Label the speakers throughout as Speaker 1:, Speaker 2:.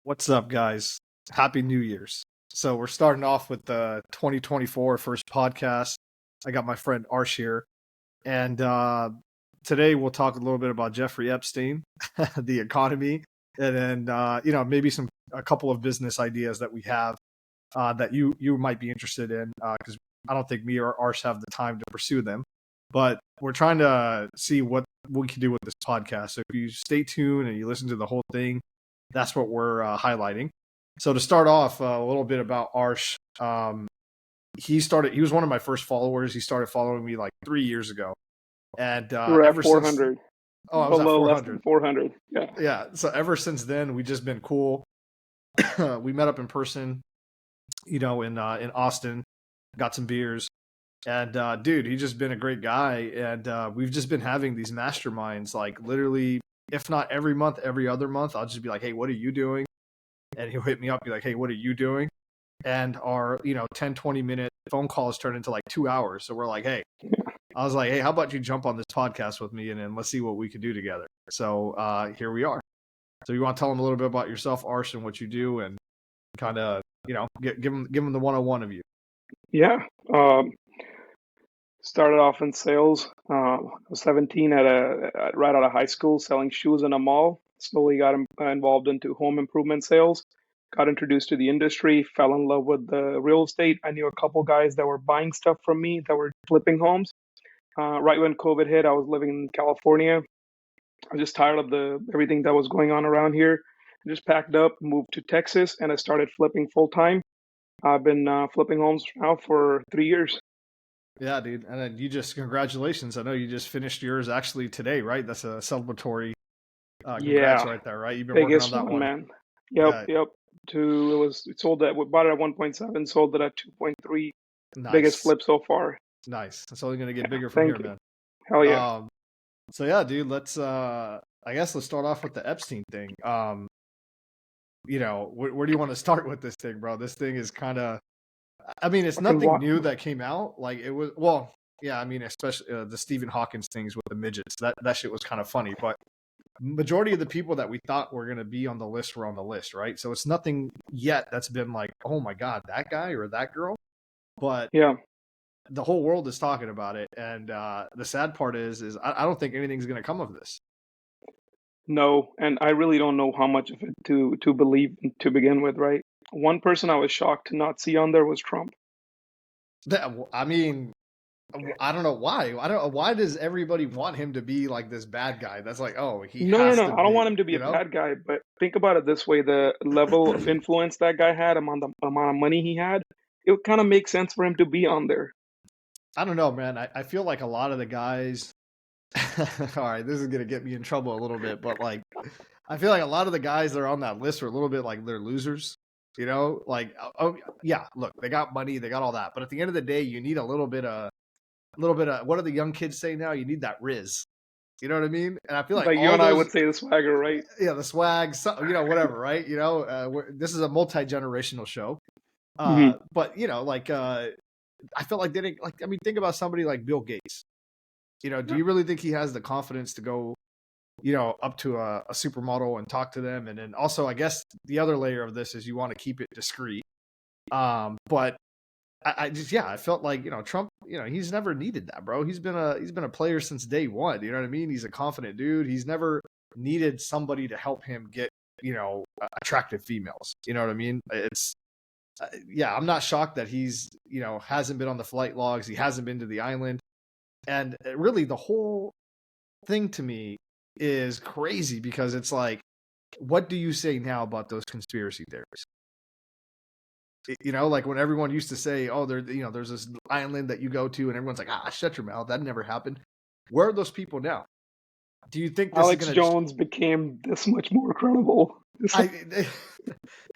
Speaker 1: What's up, guys? Happy New Year's. So we're starting off with the 2024 first podcast. I got my friend Arsh here. And today we'll talk a little bit about Jeffrey Epstein, the economy, and then, maybe a couple of business ideas that we have that you might be interested in, because I don't think me or Arsh have the time to pursue them. But we're trying to see what we can do with this podcast. So if you stay tuned and you listen to the whole thing, that's what we're highlighting. So to start off, a little bit about Arsh. He was one of my first followers. He started following me like 3 years ago. And
Speaker 2: We're
Speaker 1: ever
Speaker 2: at 400.
Speaker 1: since, oh, I was
Speaker 2: A
Speaker 1: at
Speaker 2: little less
Speaker 1: 400.
Speaker 2: than 400. Yeah.
Speaker 1: Yeah. So ever since then, we just been cool. We met up in person, in Austin, got some beers. And dude, he's just been a great guy. And we've just been having these masterminds, like literally, if not every month, every other month. I'll just be like, hey, what are you doing? And he'll hit me up, be like, hey, what are you doing? And our 10, 20-minute phone calls turn into like 2 hours. So we're like, hey, I was like, hey, how about you jump on this podcast with me and then let's see what we can do together. So here we are. So you want to tell them a little bit about yourself, Arsh, and what you do, and kind of give them the 101 of you.
Speaker 2: Yeah. Started off in sales. I was 17 right out of high school, selling shoes in a mall. Slowly got involved into home improvement sales. Got introduced to the industry. Fell in love with the real estate. I knew a couple guys that were buying stuff from me that were flipping homes. Right when COVID hit, I was living in California. I was just tired of everything that was going on around here. I just packed up, moved to Texas, and I started flipping full time. I've been flipping homes now for 3 years.
Speaker 1: Yeah, dude. And then congratulations. I know you just finished yours actually today, right? That's a celebratory congrats
Speaker 2: Yeah,
Speaker 1: right there, right? You've been working on
Speaker 2: biggest
Speaker 1: that
Speaker 2: one,
Speaker 1: one.
Speaker 2: man. Yep,
Speaker 1: Yeah,
Speaker 2: yep. It sold at, we bought it at 1.7, sold it at 2.3. Biggest
Speaker 1: nice.
Speaker 2: flip so far.
Speaker 1: Nice. It's only gonna get bigger from
Speaker 2: Thank
Speaker 1: here,
Speaker 2: you.
Speaker 1: man.
Speaker 2: Hell yeah.
Speaker 1: So yeah, dude, I guess let's start off with the Epstein thing. Where do you want to start with this thing, bro? This thing is kind of, I mean, it's
Speaker 2: Fucking
Speaker 1: nothing
Speaker 2: walk.
Speaker 1: new that came out. Like it was, well, yeah, I mean, especially the Stephen Hawkins things with the midgets. That shit was kind of funny, but majority of the people that we thought were going to be on the list were on the list, right? So it's nothing yet that's been like, oh my God, that guy or that girl. But
Speaker 2: Yeah.
Speaker 1: the whole world is talking about it. And the sad part is I don't think anything's going to come of this.
Speaker 2: No, and I really don't know how much of it to believe to begin with, right? One person I was shocked to not see on there was Trump.
Speaker 1: I mean, I don't know why. I don't know why does everybody want him to be like this bad guy? That's like, oh, he
Speaker 2: No, no,
Speaker 1: has
Speaker 2: no.
Speaker 1: to
Speaker 2: I don't want
Speaker 1: be,
Speaker 2: him to be a bad guy, but think about it this way: the level of influence that guy had, the amount of money he had, it would kind of make sense for him to be on there.
Speaker 1: I don't know, man. I feel like a lot of the guys. All right, this is gonna get me in trouble a little bit, but like, I feel like a lot of the guys that are on that list are a little bit like they're losers. Like, oh yeah, look, they got money, they got all that, but at the end of the day, you need a little bit of what do the young kids say now? You need that Riz. You know what I mean? And I feel like
Speaker 2: Like you
Speaker 1: all
Speaker 2: and I
Speaker 1: those,
Speaker 2: would say the swagger, right?
Speaker 1: yeah, the swag, whatever, right? This is a multi-generational show.
Speaker 2: Hmm.
Speaker 1: But I felt like they didn't like. I mean, think about somebody like Bill Gates. Do you really think he has the confidence to go, up to a supermodel and talk to them? And then also, I guess the other layer of this is you want to keep it discreet. But I felt like Trump. He's never needed that, bro. He's been a player since day one. You know what I mean? He's a confident dude. He's never needed somebody to help him get attractive females. You know what I mean? It's yeah. I'm not shocked that he's hasn't been on the flight logs. He hasn't been to the island. And really, the whole thing to me is crazy because it's like, what do you say now about those conspiracy theories? Like when everyone used to say, oh, there's this island that you go to, and everyone's like, shut your mouth. That never happened. Where are those people now? Do you think this
Speaker 2: Alex
Speaker 1: is going to...
Speaker 2: Jones became this much more credible.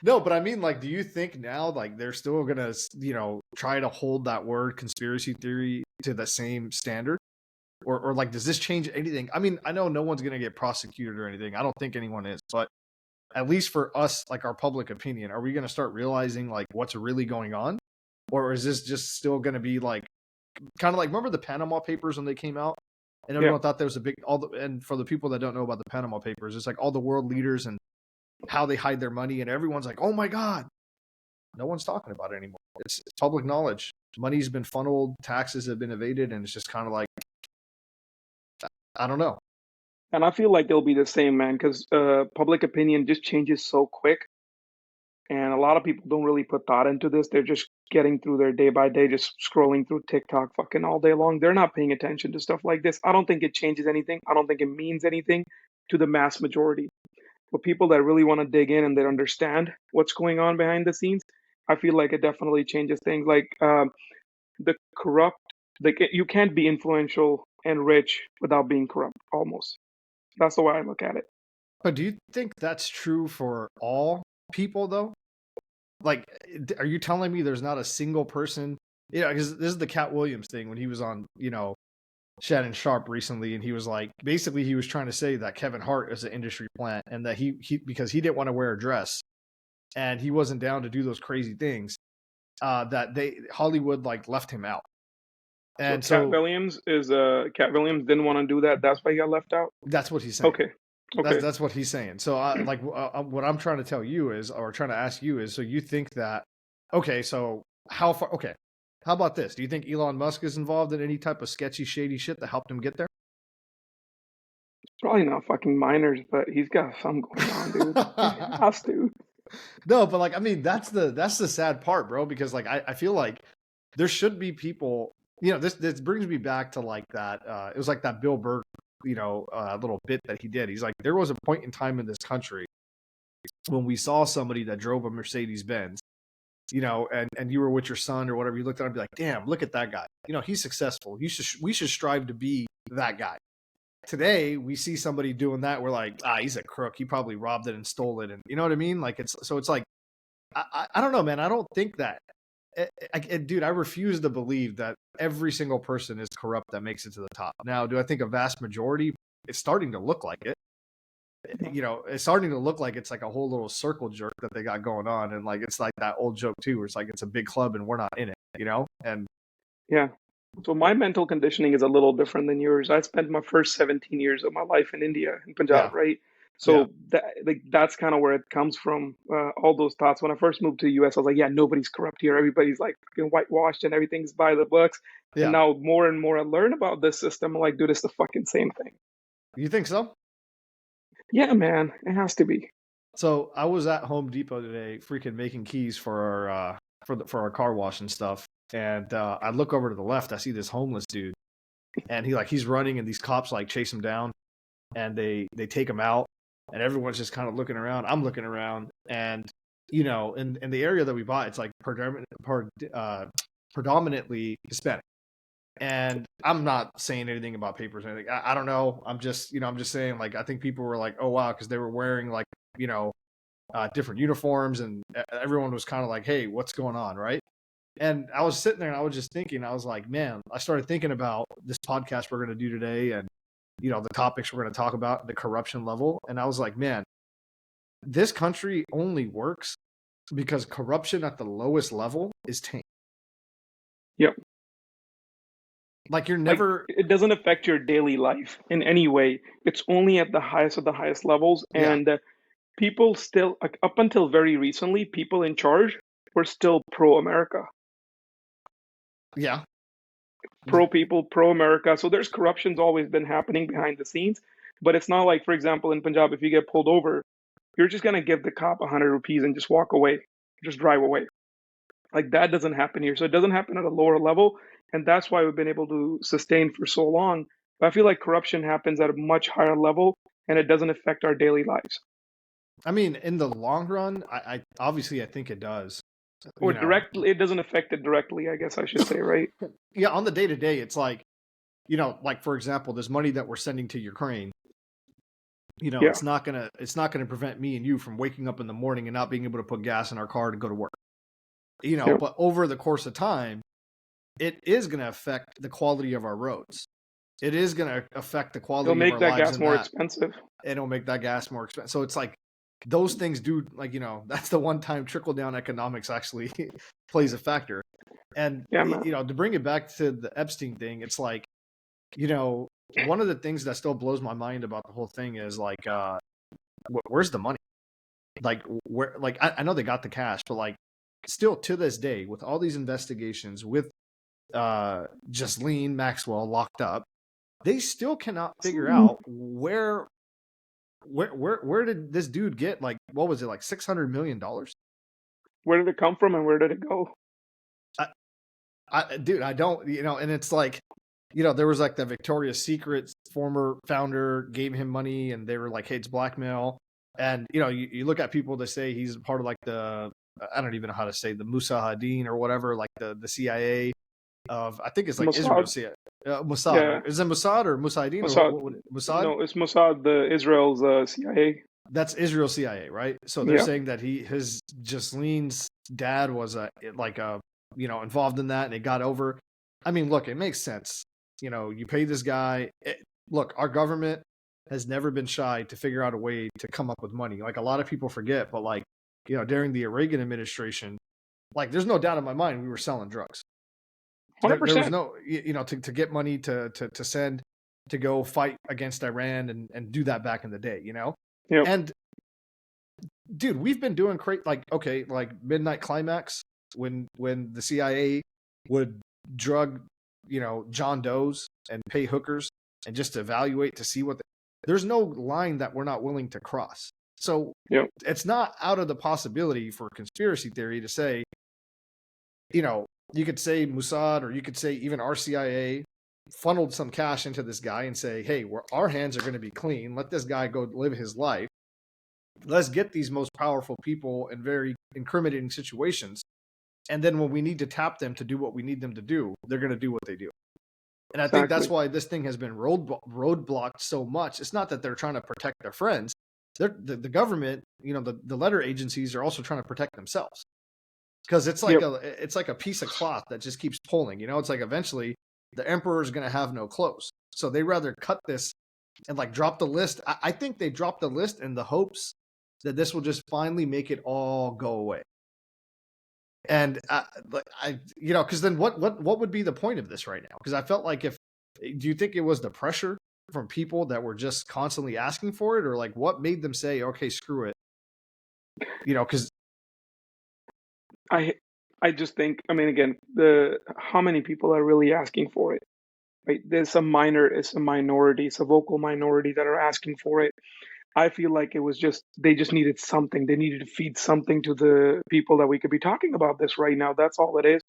Speaker 1: No, but I mean, like, do you think now, like, they're still going to, try to hold that word conspiracy theory to the same standard? Or like, does this change anything? I mean, I know no one's going to get prosecuted or anything. I don't think anyone is, but at least for us, like our public opinion, are we going to start realizing like what's really going on? Or is this just still going to be like, kind of like, remember the Panama Papers when they came out? And everyone thought there was and for the people that don't know about the Panama Papers, it's like all the world leaders and how they hide their money, and everyone's like, oh my God. No one's talking about it anymore. It's public knowledge. Money's been funneled, taxes have been evaded, and it's just kind of like, I don't know.
Speaker 2: And I feel like they'll be the same, man, because public opinion just changes so quick. And a lot of people don't really put thought into this. They're just getting through their day by day, just scrolling through TikTok fucking all day long. They're not paying attention to stuff like this. I don't think it changes anything. I don't think it means anything to the mass majority. But people that really want to dig in and they understand what's going on behind the scenes, I feel like it definitely changes things. Like the corrupt, like you can't be influential and rich without being corrupt. Almost. That's the way I look at it.
Speaker 1: But do you think that's true for all people, though? Like, are you telling me there's not a single person? Yeah, because this is the Cat Williams thing when he was on, Shannon Sharp recently, and he was like, basically, he was trying to say that Kevin Hart is an industry plant, and that he because he didn't want to wear a dress, and he wasn't down to do those crazy things, that Hollywood like left him out. And
Speaker 2: So
Speaker 1: so
Speaker 2: Cat Williams didn't want to do that. That's why he got left out.
Speaker 1: that's what he's saying.
Speaker 2: Okay. Okay.
Speaker 1: That's what he's saying. So what I'm trying to tell you is, or trying to ask you is, so you think that, okay, so how far, okay, how about this? Do you think Elon Musk is involved in any type of sketchy, shady shit that helped him get there?
Speaker 2: Probably not fucking minors, but he's got some going on, dude. He has to.
Speaker 1: No, but like, I mean, that's the sad part, bro, because like, I feel like there should be people, this brings me back to like that, it was like that Bill Burr, little bit that he did. He's like, there was a point in time in this country when we saw somebody that drove a Mercedes Benz, and you were with your son or whatever, you looked at him and be like, damn, look at that guy. He's successful. We should strive to be that guy. Today, we see somebody doing that. We're like, he's a crook. He probably robbed it and stole it. And you know what I mean? Like, it's like, I don't know, man. I don't think that, dude, I refuse to believe that every single person is corrupt that makes it to the top. Now, do I think a vast majority? It's starting to look like it. It's starting to look like it's like a whole little circle jerk that they got going on, and like it's like that old joke too, where it's like it's a big club and we're not in it, And
Speaker 2: Yeah. So my mental conditioning is a little different than yours. I spent my first 17 years of my life in India, in
Speaker 1: yeah,
Speaker 2: Punjab, right?
Speaker 1: yeah,
Speaker 2: So that's kind of where it comes from. All those thoughts. When I first moved to the U.S., I was like, yeah, nobody's corrupt here. Everybody's like fucking whitewashed and everything's by the books. And
Speaker 1: yeah.
Speaker 2: now more and more I learn about this system. I'm like, dude, it's the fucking same thing.
Speaker 1: You think so?
Speaker 2: Yeah, man, it has to be.
Speaker 1: So I was at Home Depot today, freaking making keys for our for our car wash and stuff. And I look over to the left, I see this homeless dude, and he's running, and these cops like chase him down, and they take him out, and everyone's just kind of looking around. I'm looking around, and in the area that we bought, it's like predominantly Hispanic. And I'm not saying anything about papers or anything. I don't know. I'm just saying, like, I think people were like, oh wow, because they were wearing like different uniforms, and everyone was kind of like, hey, what's going on, right? And I was sitting there and I was just thinking, I was like, man, I started thinking about this podcast we're going to do today, and the topics we're going to talk about, the corruption level. And I was like, man, this country only works because corruption at the lowest level is tame.
Speaker 2: Yep.
Speaker 1: Like, you're never,
Speaker 2: it doesn't affect your daily life in any way. It's only at the highest of the highest levels.
Speaker 1: yeah,
Speaker 2: And people still, like, up until very recently, people in charge were still pro America,
Speaker 1: yeah,
Speaker 2: pro people, pro America. So there's corruption's always been happening behind the scenes. But it's not like, for example, in Punjab, if you get pulled over, you're just going to give the cop 100 rupees and just walk away, just drive away. Like, that doesn't happen here. So it doesn't happen at a lower level. And that's why we've been able to sustain for so long. But I feel like corruption happens at a much higher level and it doesn't affect our daily lives.
Speaker 1: I mean, in the long run, I obviously I think it does.
Speaker 2: Or directly, it doesn't affect it directly, I guess I should say, right?
Speaker 1: Yeah, on the day to day, it's like, like for example, this money that we're sending to Ukraine,
Speaker 2: Yeah.
Speaker 1: it's not gonna prevent me and you from waking up in the morning and not being able to put gas in our car to go to work.
Speaker 2: Yeah.
Speaker 1: But over the course of time, it is gonna affect the quality of our roads. It is gonna affect the quality
Speaker 2: It'll make
Speaker 1: of our
Speaker 2: that
Speaker 1: lives.
Speaker 2: gas more expensive.
Speaker 1: It'll make that gas more expensive. So it's like those things do, like, that's the one time trickle down economics actually plays a factor. And
Speaker 2: Yeah, man.
Speaker 1: to bring it back to the Epstein thing, it's like, one of the things that still blows my mind about the whole thing is like, where's the money? Like where, like I know they got the cash, but like still to this day, with all these investigations, with Ghislaine Maxwell locked up, they still cannot figure out where did this dude get, like, what was it, like $600 million?
Speaker 2: Where did it come from and where did it go?
Speaker 1: Dude, I don't, and it's like, there was like the Victoria's Secret former founder gave him money, and they were like, hey, it's blackmail. And, you look at people that say he's part of like I don't even know how to say, the Mujahideen or whatever, like the CIA of, I think it's like Israel
Speaker 2: Mossad.
Speaker 1: CIA. Mossad.
Speaker 2: Yeah,
Speaker 1: Is it Mossad or Mujahideen or
Speaker 2: Mossad.
Speaker 1: Mossad?
Speaker 2: No, it's Mossad, the Israel's CIA.
Speaker 1: That's Israel CIA, right? So they're
Speaker 2: Yeah,
Speaker 1: saying that his Ghislaine's dad was involved in that, and it got over. I mean, look, it makes sense. You pay this guy. Look, our government has never been shy to figure out a way to come up with money. Like, a lot of people forget, but like, during the Reagan administration, like, there's no doubt in my mind we were selling drugs.
Speaker 2: hundred
Speaker 1: There was
Speaker 2: percent.
Speaker 1: no, to get money to send to go fight against Iran and do that back in the day,
Speaker 2: Yep.
Speaker 1: And dude, we've been doing like, okay, like Midnight Climax, when the CIA would drug, John Does and pay hookers and just evaluate to see there's no line that we're not willing to cross. So
Speaker 2: Yep.
Speaker 1: it's not out of the possibility for conspiracy theory to say, you could say Mossad, or you could say even our CIA funneled some cash into this guy and say, hey, our hands are going to be clean. Let this guy go live his life. Let's get these most powerful people in very incriminating situations. And then when we need to tap them to do what we need them to do, they're going to do what they do. And I think that's why this thing has been roadblocked so much. It's not that they're trying to protect their friends. The government, the letter agencies are also trying to protect themselves. Because it's like it's like a piece of cloth that just keeps pulling. It's like eventually the emperor is going to have no clothes. So they rather cut this and like drop the list. I think they dropped the list in the hopes that this will just finally make it all go away. And because then what would be the point of this right now? Because I felt like, do you think it was the pressure from people that were just constantly asking for it, or like what made them say, okay, screw it? Because
Speaker 2: I just think, I mean, again, how many people are really asking for it? Right? It's a minority, it's a vocal minority that are asking for it. I feel like they just needed something. They needed to feed something to the people that we could be talking about this right now. That's all it is.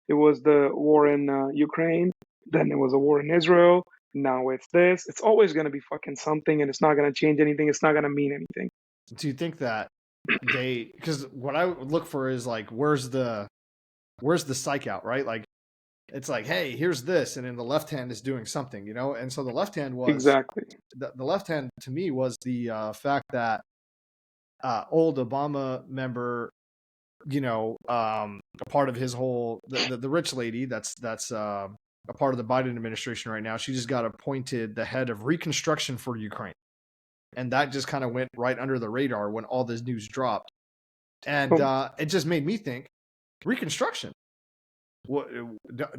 Speaker 2: It was the war in Ukraine, then there was a war in Israel. Now it's this. It's always going to be fucking something, and it's not going to change anything. It's not going to mean anything.
Speaker 1: Do you think that because what I would look for is like, where's the psych out, right? Like, it's like, hey, here's this, and then the left hand is doing something, and so the left hand was
Speaker 2: Exactly.
Speaker 1: The left hand to me was the fact that old Obama member, a part of his whole the rich lady that's a part of the Biden administration right now. She just got appointed the head of reconstruction for Ukraine, and that just kind of went right under the radar when all this news dropped, and it just made me think, reconstruction. What,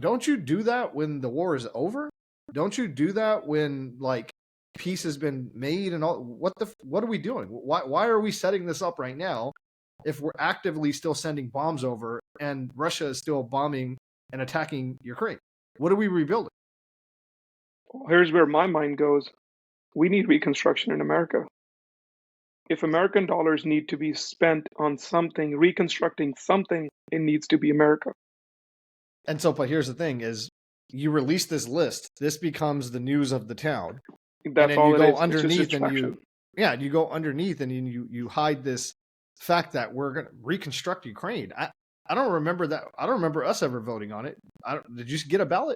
Speaker 1: don't you do that when the war is over? Don't you do that when like peace has been made and all? What are we doing? Why are we setting this up right now if we're actively still sending bombs over and Russia is still bombing and attacking Ukraine? What are we rebuilding?
Speaker 2: Here's where my mind goes. We need reconstruction in America. If American dollars need to be spent on something, reconstructing something, it needs to be America.
Speaker 1: And so, but here's the thing: is you release this list, this becomes the news of the town.
Speaker 2: That's
Speaker 1: and then
Speaker 2: all
Speaker 1: you
Speaker 2: it
Speaker 1: go
Speaker 2: is.
Speaker 1: underneath and you go underneath and you hide this fact that we're going to reconstruct Ukraine. I don't remember that. I don't remember us ever voting on it. Did you get a ballot?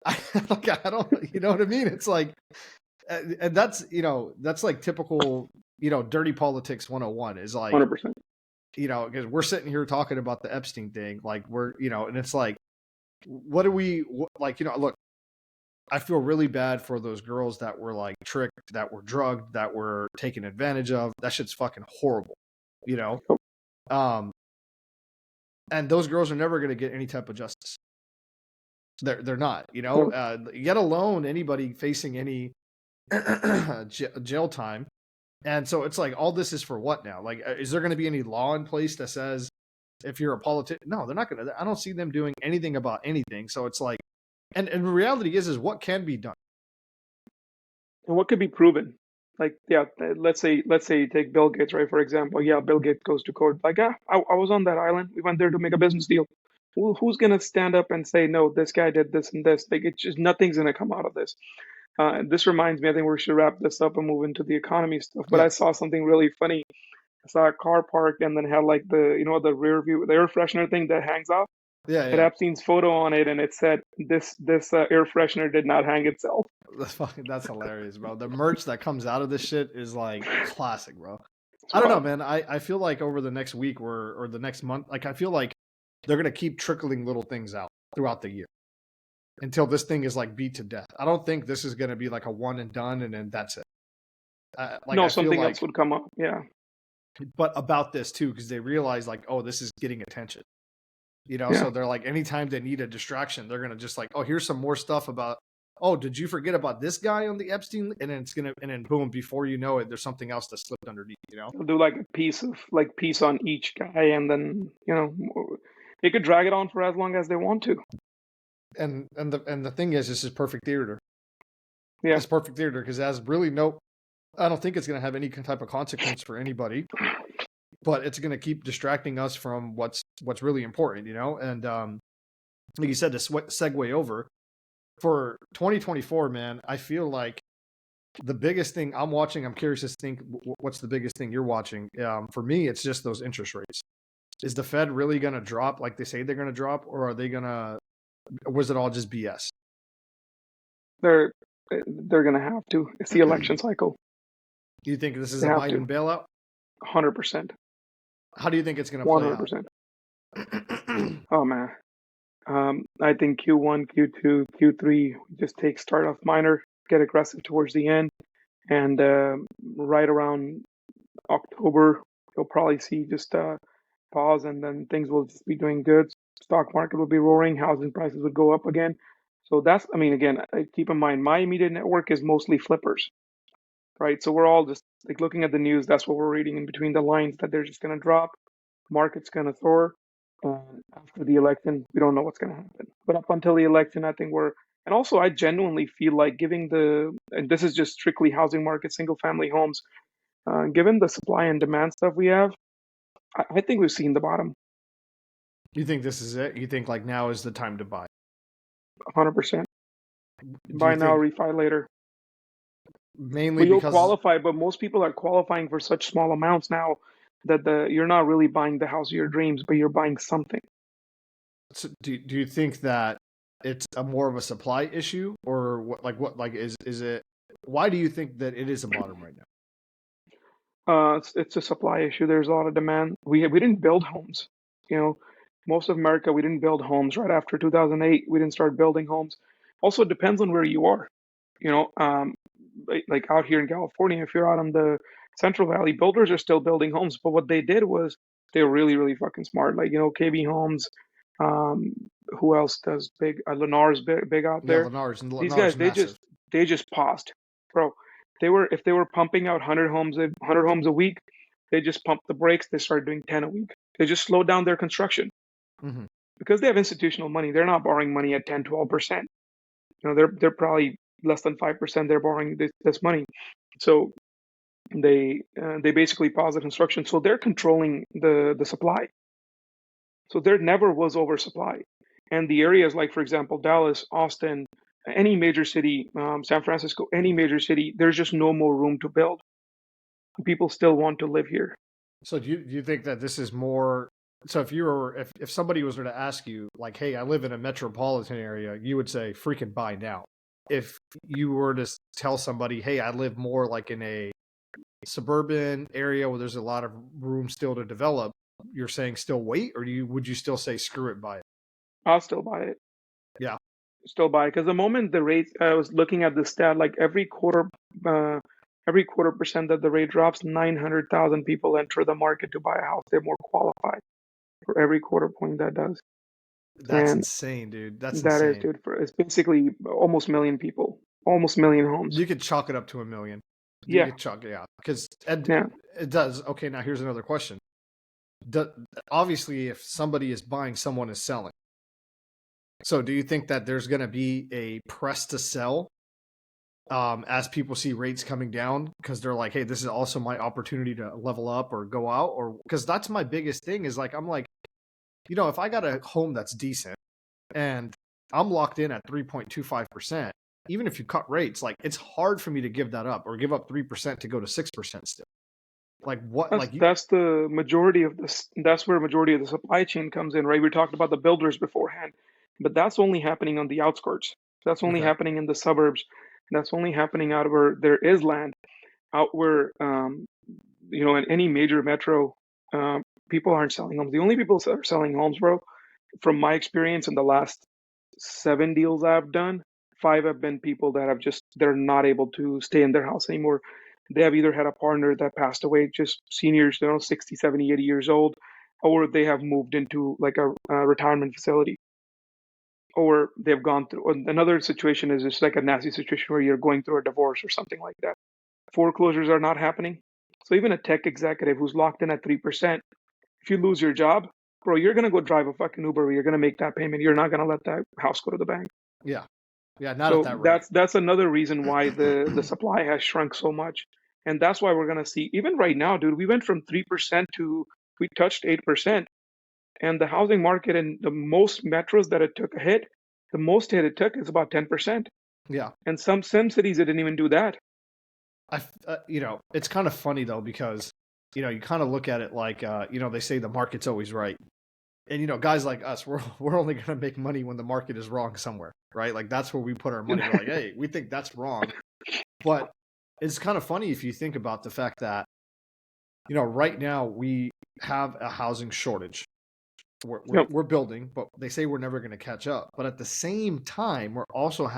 Speaker 1: I don't, you know what I mean? It's like, and that's like typical, dirty politics 101 is like,
Speaker 2: 100%.
Speaker 1: because we're sitting here talking about the Epstein thing, like and it's like, what do we like? Look, I feel really bad for those girls that were like tricked, that were drugged, that were taken advantage of. That shit's fucking horrible, and those girls are never going to get any type of justice. They're not, yet alone anybody facing any jail time. And so it's like, all this is for what now? Like, is there going to be any law in place that says if you're a politician? No, they're not going to. I don't see them doing anything about anything. So it's like, and the reality is what can be done.
Speaker 2: And what could be proven? Like, yeah, let's say you take Bill Gates, right? For example, yeah, Bill Gates goes to court. Like, yeah, I was on that island. We went there to make a business deal. Who's gonna stand up and say no? This guy did this and this. Like, it's just nothing's gonna come out of this. This reminds me. I think we should wrap this up and move into the economy stuff. But
Speaker 1: Yeah.
Speaker 2: I saw something really funny. I saw a car parked and then had like the rear view, the air freshener thing that hangs off.
Speaker 1: Yeah.
Speaker 2: It had
Speaker 1: Yeah.
Speaker 2: Epstein's photo on it, and it said this air freshener did not hang itself.
Speaker 1: That's hilarious, bro. The merch that comes out of this shit is like classic, bro.
Speaker 2: It's
Speaker 1: I don't know,
Speaker 2: wild.
Speaker 1: man. I feel like over the next week or the next month, like I feel like they're gonna keep trickling little things out throughout the year until this thing is like beat to death. I don't think this is gonna be like a one and done and then that's it. Like
Speaker 2: No,
Speaker 1: I feel
Speaker 2: something else
Speaker 1: like,
Speaker 2: would come up. Yeah.
Speaker 1: but about this too, because they realize like, oh, this is getting attention.
Speaker 2: Yeah.
Speaker 1: So they're like, anytime they need a distraction, they're gonna just like, oh, here's some more stuff about. Oh, did you forget about this guy on the Epstein? And then and then boom, before you know it, there's something else that slipped underneath.
Speaker 2: They'll do like a piece on each guy, and then they could drag it on for as long as they want to.
Speaker 1: And the thing is, this is perfect theater.
Speaker 2: Yeah.
Speaker 1: It's perfect theater because it has really no. I don't think it's gonna have any type of consequence for anybody, but it's gonna keep distracting us from what's really important. And like you said, to segue over. For 2024, man, I feel like the biggest thing I'm watching, I'm curious to think what's the biggest thing you're watching. For me, it's just those interest rates. Is the Fed really going to drop like they say they're going to drop, or are they going to, or was it all just BS?
Speaker 2: They're gonna have to. It's the election cycle.
Speaker 1: Do you think this is
Speaker 2: They
Speaker 1: a
Speaker 2: have to.
Speaker 1: Biden bailout?
Speaker 2: 100%.
Speaker 1: How do you think it's going to play out?
Speaker 2: 100%. Oh man. I think Q1, Q2, Q3 just start off minor, get aggressive towards the end, and right around October, you'll probably see just pause, and then things will just be doing good. Stock market will be roaring, housing prices would go up again. So that's, I mean, again, keep in mind, my immediate network is mostly flippers, right? So we're all just like looking at the news. That's what we're reading in between the lines, that they're just going to drop, market's going to soar. After the election, we don't know what's going to happen. But up until the election, I think and also I genuinely feel like and this is just strictly housing market, single family homes, given the supply and demand stuff we have, I think we've seen the bottom.
Speaker 1: You think this is it? You think like now is the time to buy?
Speaker 2: 100%.
Speaker 1: Do
Speaker 2: Buy
Speaker 1: you
Speaker 2: now,
Speaker 1: think
Speaker 2: refi later.
Speaker 1: mainly
Speaker 2: But you'll
Speaker 1: because
Speaker 2: qualify, but most people are qualifying for such small amounts now that you're not really buying the house of your dreams, but you're buying something.
Speaker 1: do you think that it's a more of a supply issue or what is it why do you think that it is a bottom right now?
Speaker 2: It's a supply issue. There's a lot of demand. We didn't build homes. You know, most of America, we didn't build homes right after 2008. We didn't start building homes. Also, it depends on where you are. You know, like out here in California, if you're out on the Central Valley, builders are still building homes. But what they did was they were really, really fucking smart. Like, KB Homes, um, who else does big? Lennar's big out
Speaker 1: Yeah,
Speaker 2: there. These guys,
Speaker 1: Lennar's massive.
Speaker 2: they just paused, bro. If they were pumping out 100 homes a week, they just pumped the brakes. They started doing 10 a week. They just slowed down their construction
Speaker 1: Mm-hmm.
Speaker 2: because they have institutional money. They're not borrowing money at 10, 12%. They're probably less than 5%. They're borrowing this money. So they basically pause the construction. So they're controlling the supply. So there never was oversupply. And the areas like, for example, Dallas, Austin, any major city, San Francisco, any major city, there's just no more room to build. People still want to live here.
Speaker 1: So do you think that this is more? So if somebody was to ask you like, hey, I live in a metropolitan area, you would say freaking buy now. If you were to tell somebody, hey, I live more like in a suburban area where there's a lot of room still to develop, you're saying still wait, or would you still say screw it, buy it?
Speaker 2: I'll still buy it.
Speaker 1: Yeah.
Speaker 2: Still buy it because the moment the rate, I was looking at the stat, like every quarter percent that the rate drops, 900,000 people enter the market to buy a house. They're more qualified for every quarter point that does.
Speaker 1: That's
Speaker 2: And
Speaker 1: insane, dude. That's
Speaker 2: that is,
Speaker 1: insane.
Speaker 2: dude, it's basically almost a million people, almost a million homes.
Speaker 1: You could chalk it up to 1 million. Do you
Speaker 2: Yeah,
Speaker 1: get chunk? Yeah, because it
Speaker 2: yeah.
Speaker 1: does. Okay, now here's another question. Do, Obviously, if somebody is buying, someone is selling. So, do you think that there's going to be a press to sell as people see rates coming down because they're like, hey, this is also my opportunity to level up or go out? Or because that's my biggest thing is like, I'm like, if I got a home that's decent and I'm locked in at 3.25%, even if you cut rates, like it's hard for me to give that up or give up 3% to go to 6% still. Like what?
Speaker 2: That's
Speaker 1: Like you?
Speaker 2: that's the majority of this. That's where majority of the supply chain comes in, right? We talked about the builders beforehand, but that's only happening on the outskirts. That's only
Speaker 1: Okay.
Speaker 2: happening in the suburbs. That's only happening out where there is land. Out where in any major metro, people aren't selling homes. The only people that are selling homes, bro, from my experience in the last 7 deals I've done, five have been people that have just they're not able to stay in their house anymore. They have either had a partner that passed away, just seniors, 60, 70, 80 years old, or they have moved into like a retirement facility, or they've gone through. Another situation is just like a nasty situation where you're going through a divorce or something like that. Foreclosures are not happening. So even a tech executive who's locked in at 3%, if you lose your job, bro, you're gonna go drive a fucking Uber. You're gonna make that payment. You're not gonna let that house go to the bank.
Speaker 1: Yeah. Yeah. Not at
Speaker 2: So
Speaker 1: that rate.
Speaker 2: that's another reason why the supply has shrunk so much, and that's why we're gonna see even right now, dude. We went from 3% to we touched 8%, and the housing market in the most metros that it took a hit, the most hit it took is about 10%,
Speaker 1: Yeah.
Speaker 2: and some cities it didn't even do that.
Speaker 1: It's kind of funny though because you kind of look at it like they say the market's always right. And guys like us, we're only going to make money when the market is wrong somewhere, right? Like that's where we put our money. We're like, hey, we think that's wrong. But it's kind of funny if you think about the fact that right now we have a housing shortage.
Speaker 2: Yep.
Speaker 1: We're building, but they say we're never going to catch up. But at the same time, we're also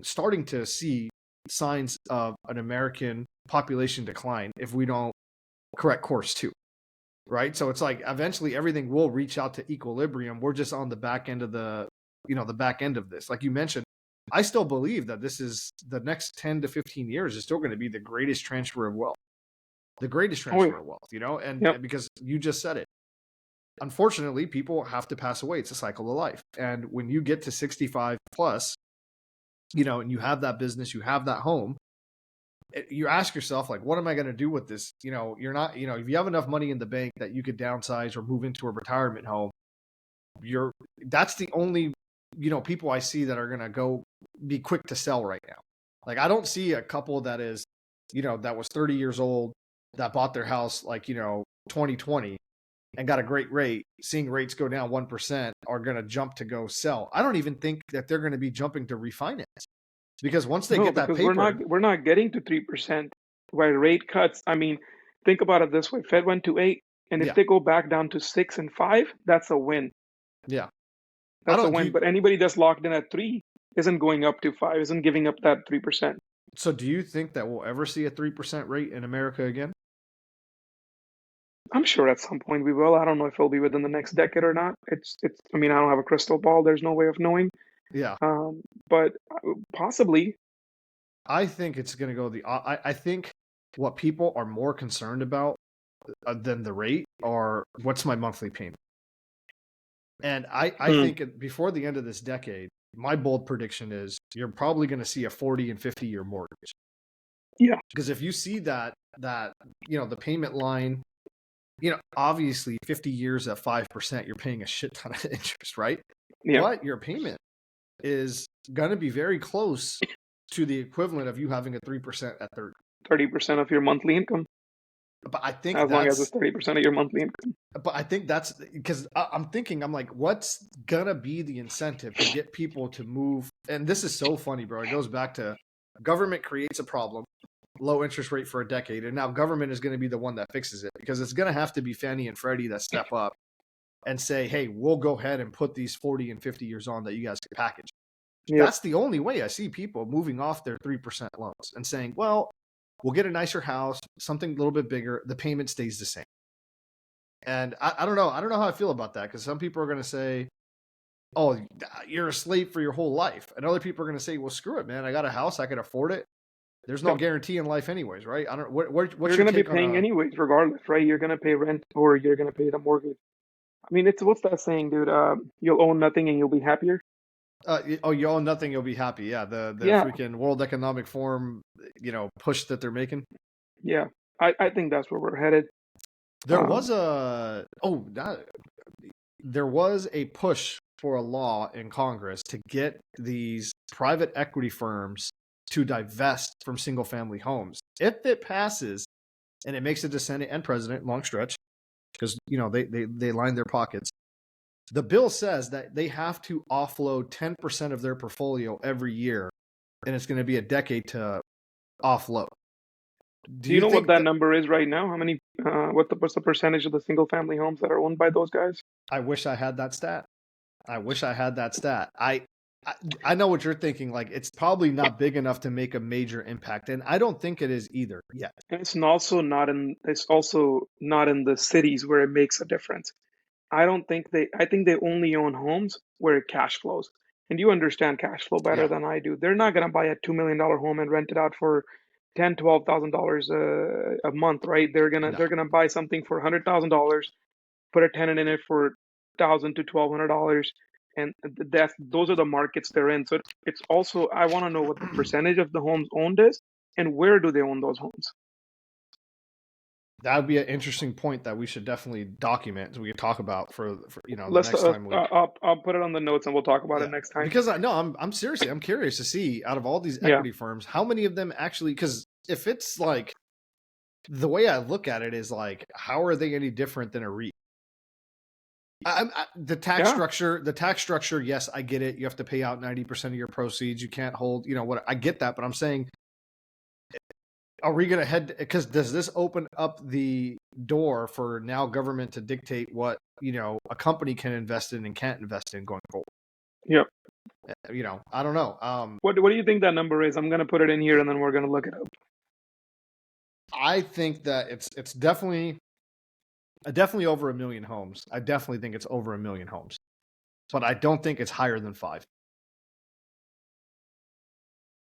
Speaker 1: starting to see signs of an American population decline if we don't correct course too. Right. So it's like eventually everything will reach out to equilibrium. We're just on the back end of the back end of this. Like you mentioned, I still believe that this is the next 10 to 15 years is still going to be the greatest transfer of wealth,
Speaker 2: Oh yeah.
Speaker 1: of wealth, and
Speaker 2: Yep.
Speaker 1: because you just said it. Unfortunately, people have to pass away. It's a cycle of life. And when you get to 65 plus, and you have that business, you have that home, you ask yourself, like, what am I going to do with this? You're not, if you have enough money in the bank that you could downsize or move into a retirement home, that's the only, people I see that are going to go be quick to sell right now. Like, I don't see a couple that is, that was 30 years old that bought their house like, 2020 and got a great rate, seeing rates go down 1% are going to jump to go sell. I don't even think that they're going to be jumping to refinance because once they
Speaker 2: No,
Speaker 1: get that
Speaker 2: because we're
Speaker 1: paper,
Speaker 2: not getting to 3% by rate cuts. I mean, think about it this way: Fed went to 8, and if
Speaker 1: yeah,
Speaker 2: they go back down to 6 and 5, that's a win.
Speaker 1: yeah. I
Speaker 2: That's a
Speaker 1: don't
Speaker 2: win. But anybody that's locked in at 3 isn't going up to 5, isn't giving up that 3%.
Speaker 1: So do you think that we'll ever see a 3% rate in America again?
Speaker 2: I'm sure at some point we will. I don't know if it'll be within the next decade or not. It's. I mean, I don't have a crystal ball. There's no way of knowing.
Speaker 1: Yeah.
Speaker 2: But possibly.
Speaker 1: I think it's going to go I think what people are more concerned about than the rate are what's my monthly payment. And I
Speaker 2: Hmm.
Speaker 1: think before the end of this decade, my bold prediction is you're probably going to see a 40 and 50-year mortgage.
Speaker 2: Yeah.
Speaker 1: Because if you see that the payment line, obviously 50 years at 5%, you're paying a shit ton of interest, right?
Speaker 2: Yeah.
Speaker 1: But your payment is going to be very close to the equivalent of you having a 3% at 30.
Speaker 2: 30% of your monthly income,
Speaker 1: But I think
Speaker 2: as long as
Speaker 1: that's
Speaker 2: it's 30% of your monthly income.
Speaker 1: but I think that's because I'm like, what's gonna be the incentive to get people to move? And this is so funny, bro. It goes back to government creates a problem, low interest rate for a decade, and now government is going to be the one that fixes it because it's going to have to be Fannie and Freddie that step up and say, hey, we'll go ahead and put these 40 and 50 years on that you guys can package.
Speaker 2: Yep.
Speaker 1: That's the only way I see people moving off their 3% loans and saying, well, we'll get a nicer house, something a little bit bigger. The payment stays the same. And I don't know. I don't know how I feel about that because some people are going to say, oh, you're a slave for your whole life. And other people are going to say, well, screw it, man. I got a house. I can afford it. There's no
Speaker 2: Yep.
Speaker 1: guarantee in life, anyways, right? I don't. What's
Speaker 2: You're
Speaker 1: your
Speaker 2: going to be
Speaker 1: take on
Speaker 2: paying
Speaker 1: a?
Speaker 2: anyways, regardless, right? You're going to pay rent or you're going to pay the mortgage. I mean, it's what's that saying, dude? You'll own nothing and you'll be happier.
Speaker 1: Oh, you own nothing, you'll be happy. Yeah, the
Speaker 2: Yeah,
Speaker 1: freaking World Economic Forum, push that they're making.
Speaker 2: yeah. I think that's where we're headed.
Speaker 1: There
Speaker 2: Um,
Speaker 1: was a oh, that, there was a push for a law in Congress to get these private equity firms to divest from single family homes. If it passes and it makes it to Senate and President, long stretch, because they line their pockets. The bill says that they have to offload 10% of their portfolio every year, and it's going to be a decade to offload. Do
Speaker 2: do you
Speaker 1: you
Speaker 2: know what
Speaker 1: think
Speaker 2: that
Speaker 1: that?
Speaker 2: number is right now? How many? What's the percentage of the single family homes that are owned by those guys?
Speaker 1: I wish I had that stat. I wish I had that stat. I, I know what you're thinking. Like, it's probably not big enough to make a major impact, and I don't think it is either yet.
Speaker 2: And it's also not in the cities where it makes a difference. I think they only own homes where it cash flows. And you understand cash flow better
Speaker 1: Yeah,
Speaker 2: than I do. They're not gonna buy a $2 million home and rent it out for $12,000 a month, right?
Speaker 1: no.
Speaker 2: They're gonna buy something for $100,000, put a tenant in it for 1,000 to $1,200, and those are the markets they're in. So it's also I want to know what the percentage of the homes owned is, and where do they own those homes?
Speaker 1: That would be an interesting point that we should definitely document so we can talk about for the
Speaker 2: Let's
Speaker 1: next time we.
Speaker 2: I'll put it on the notes and we'll talk about it
Speaker 1: Yeah,
Speaker 2: next time.
Speaker 1: because I know I'm seriously I'm curious to see out of all these
Speaker 2: Yeah,
Speaker 1: equity firms how many of them actually, because if it's like the way I look at it is like, how are they any different than a REIT? The tax
Speaker 2: yeah.
Speaker 1: structure, yes, I get it. You have to pay out 90% of your proceeds. You can't hold, what, I get that, but I'm saying, are we going to head, because does this open up the door for now government to dictate what, a company can invest in and can't invest in going forward?
Speaker 2: Yep.
Speaker 1: I don't know.
Speaker 2: What do you think that number is? I'm gonna put it in here and then we're gonna look it up.
Speaker 1: I think that it's definitely over a million homes. I definitely think it's over a million homes, but I don't think it's higher than five.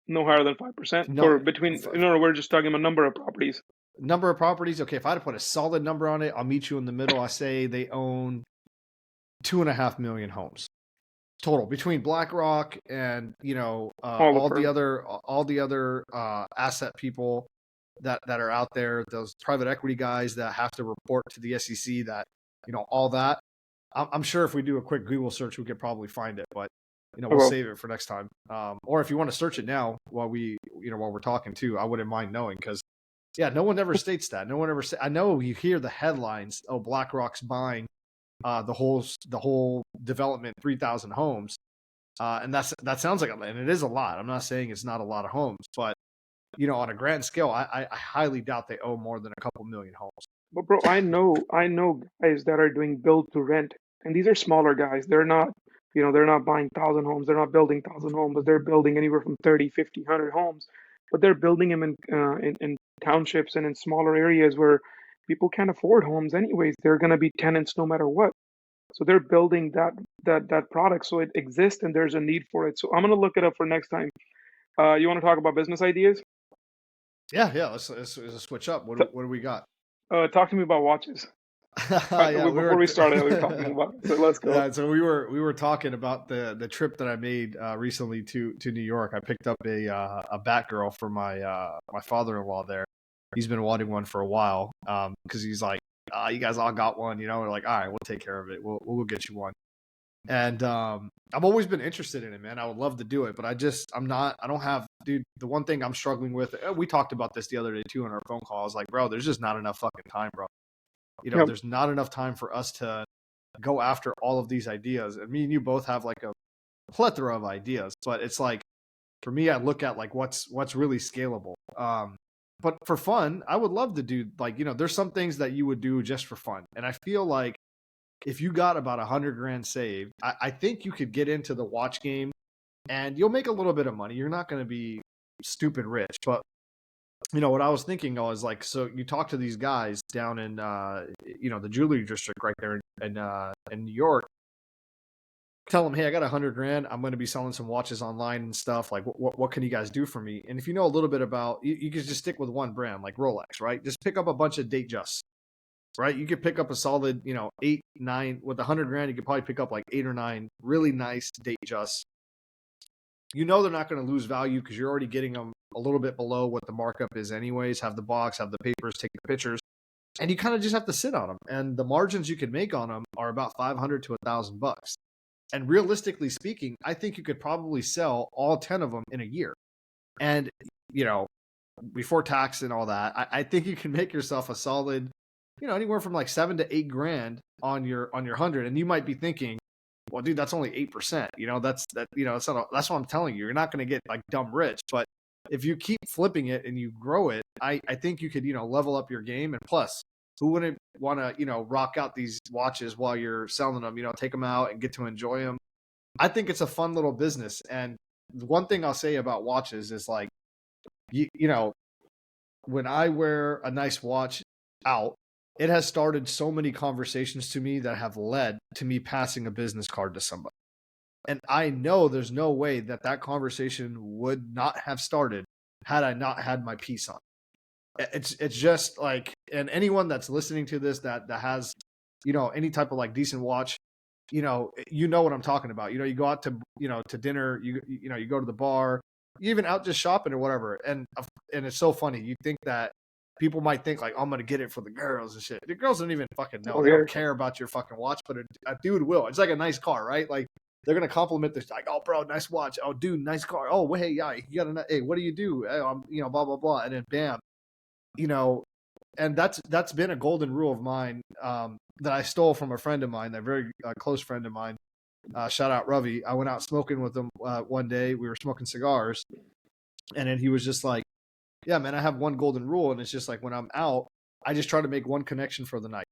Speaker 2: No higher than 5%
Speaker 1: No,
Speaker 2: for between. No, we're just talking about number of properties.
Speaker 1: number of properties. Okay, if I had to put a solid number on it, I'll meet you in the middle. I say they own 2.5 million homes total between BlackRock and
Speaker 2: All the
Speaker 1: all the other asset people that are out there, those private equity guys that have to report to the SEC, that all that. I'm sure if we do a quick Google search, we could probably find it, but we'll
Speaker 2: well,
Speaker 1: save it for next time. Or if you want to search it now while we're talking too, I wouldn't mind knowing, because yeah, no one ever states that. No one ever say. I know you hear the headlines. Oh, BlackRock's buying the whole development, 3,000 homes, and that sounds like and it is a lot. I'm not saying it's not a lot of homes, but on a grand scale, I highly doubt they own more than a couple million homes.
Speaker 2: but bro, I know guys that are doing build to rent, and these are smaller guys. They're not buying 1,000 homes. They're not building 1,000 homes, but they're building anywhere from 30, 50, 100 homes. But they're building them in townships and in smaller areas where people can't afford homes anyways. They're gonna be tenants no matter what. So they're building that product so it exists and there's a need for it. So I'm gonna look it up for next time. You want to talk about business ideas?
Speaker 1: Yeah. Let's switch up.
Speaker 2: T-
Speaker 1: What do we got?
Speaker 2: Talk to me about watches.
Speaker 1: Yeah,
Speaker 2: Before we started, we were talking about it. So let's go.
Speaker 1: yeah, so we were talking about the trip that I made recently to New York. I picked up a Batgirl for my father-in-law there. He's been wanting one for a while, because he's like, you guys all got one, we're like, all right, we'll take care of it. We'll go get you one. And I've always been interested in it, man. I would love to do it, but I don't have, dude. The one thing I'm struggling with, we talked about this the other day too in our phone call. I was like, bro, there's just not enough fucking time, bro.
Speaker 2: Yep.
Speaker 1: There's not enough time for us to go after all of these ideas. And me and you both have like a plethora of ideas, but it's like, for me, I look at like what's really scalable. But for fun, I would love to do, like, there's some things that you would do just for fun. And I feel like if you got about 100 grand saved, I think you could get into the watch game and you'll make a little bit of money. You're not going to be stupid rich, but what I was thinking was like, so you talk to these guys down in, the jewelry district right there in New York, tell them, hey, I got 100 grand. I'm going to be selling some watches online and stuff. Like, what can you guys do for me? And if you know a little bit about, you can just stick with one brand like Rolex, right? Just pick up a bunch of date justs, right? You could pick up a solid, 8, 9 with 100 grand. You could probably pick up like 8 or 9 really nice date justs. You know, they're not going to lose value because you're already getting them a little bit below what the markup is anyways. Have the box, have the papers, take the pictures, and you kind of just have to sit on them. And the margins you can make on them are about 500 to $1,000. And realistically speaking, I think you could probably sell all 10 of them in a year. And, you know, before tax and all that, I think you can make yourself a solid, anywhere from like 7 to 8 grand on your 100. And you might be thinking, well, dude, that's only 8%. That's what I'm telling you. You're not going to get like dumb rich, but if you keep flipping it and you grow it, I think you could, level up your game. And plus, who wouldn't want to, rock out these watches while you're selling them, take them out and get to enjoy them. I think it's a fun little business. And one thing I'll say about watches is like, when I wear a nice watch out, it has started so many conversations to me that have led to me passing a business card to somebody. And I know there's no way that conversation would not have started had I not had my piece on. It's just like, and anyone that's listening to this that has, any type of like decent watch, you know what I'm talking about. You go out to, to dinner, you go to the bar, you even out just shopping or whatever. And it's so funny. You think that people might think like, oh, I'm going to get it for the girls and shit. The girls don't even fucking know. They don't care about your fucking watch, but a dude will. It's like a nice car, right? Like, they're going to compliment this, like, oh, bro, nice watch. Oh, dude, nice car. Oh, well, hey, yeah, you got hey, what do you do? Hey, I'm, blah, blah, blah. And then bam, and that's been a golden rule of mine, that I stole from a friend of mine, a very close friend of mine. Shout out Ravi. I went out smoking with him one day. We were smoking cigars, and then he was just like, yeah, man, I have one golden rule. And it's just like, when I'm out, I just try to make one connection for the night.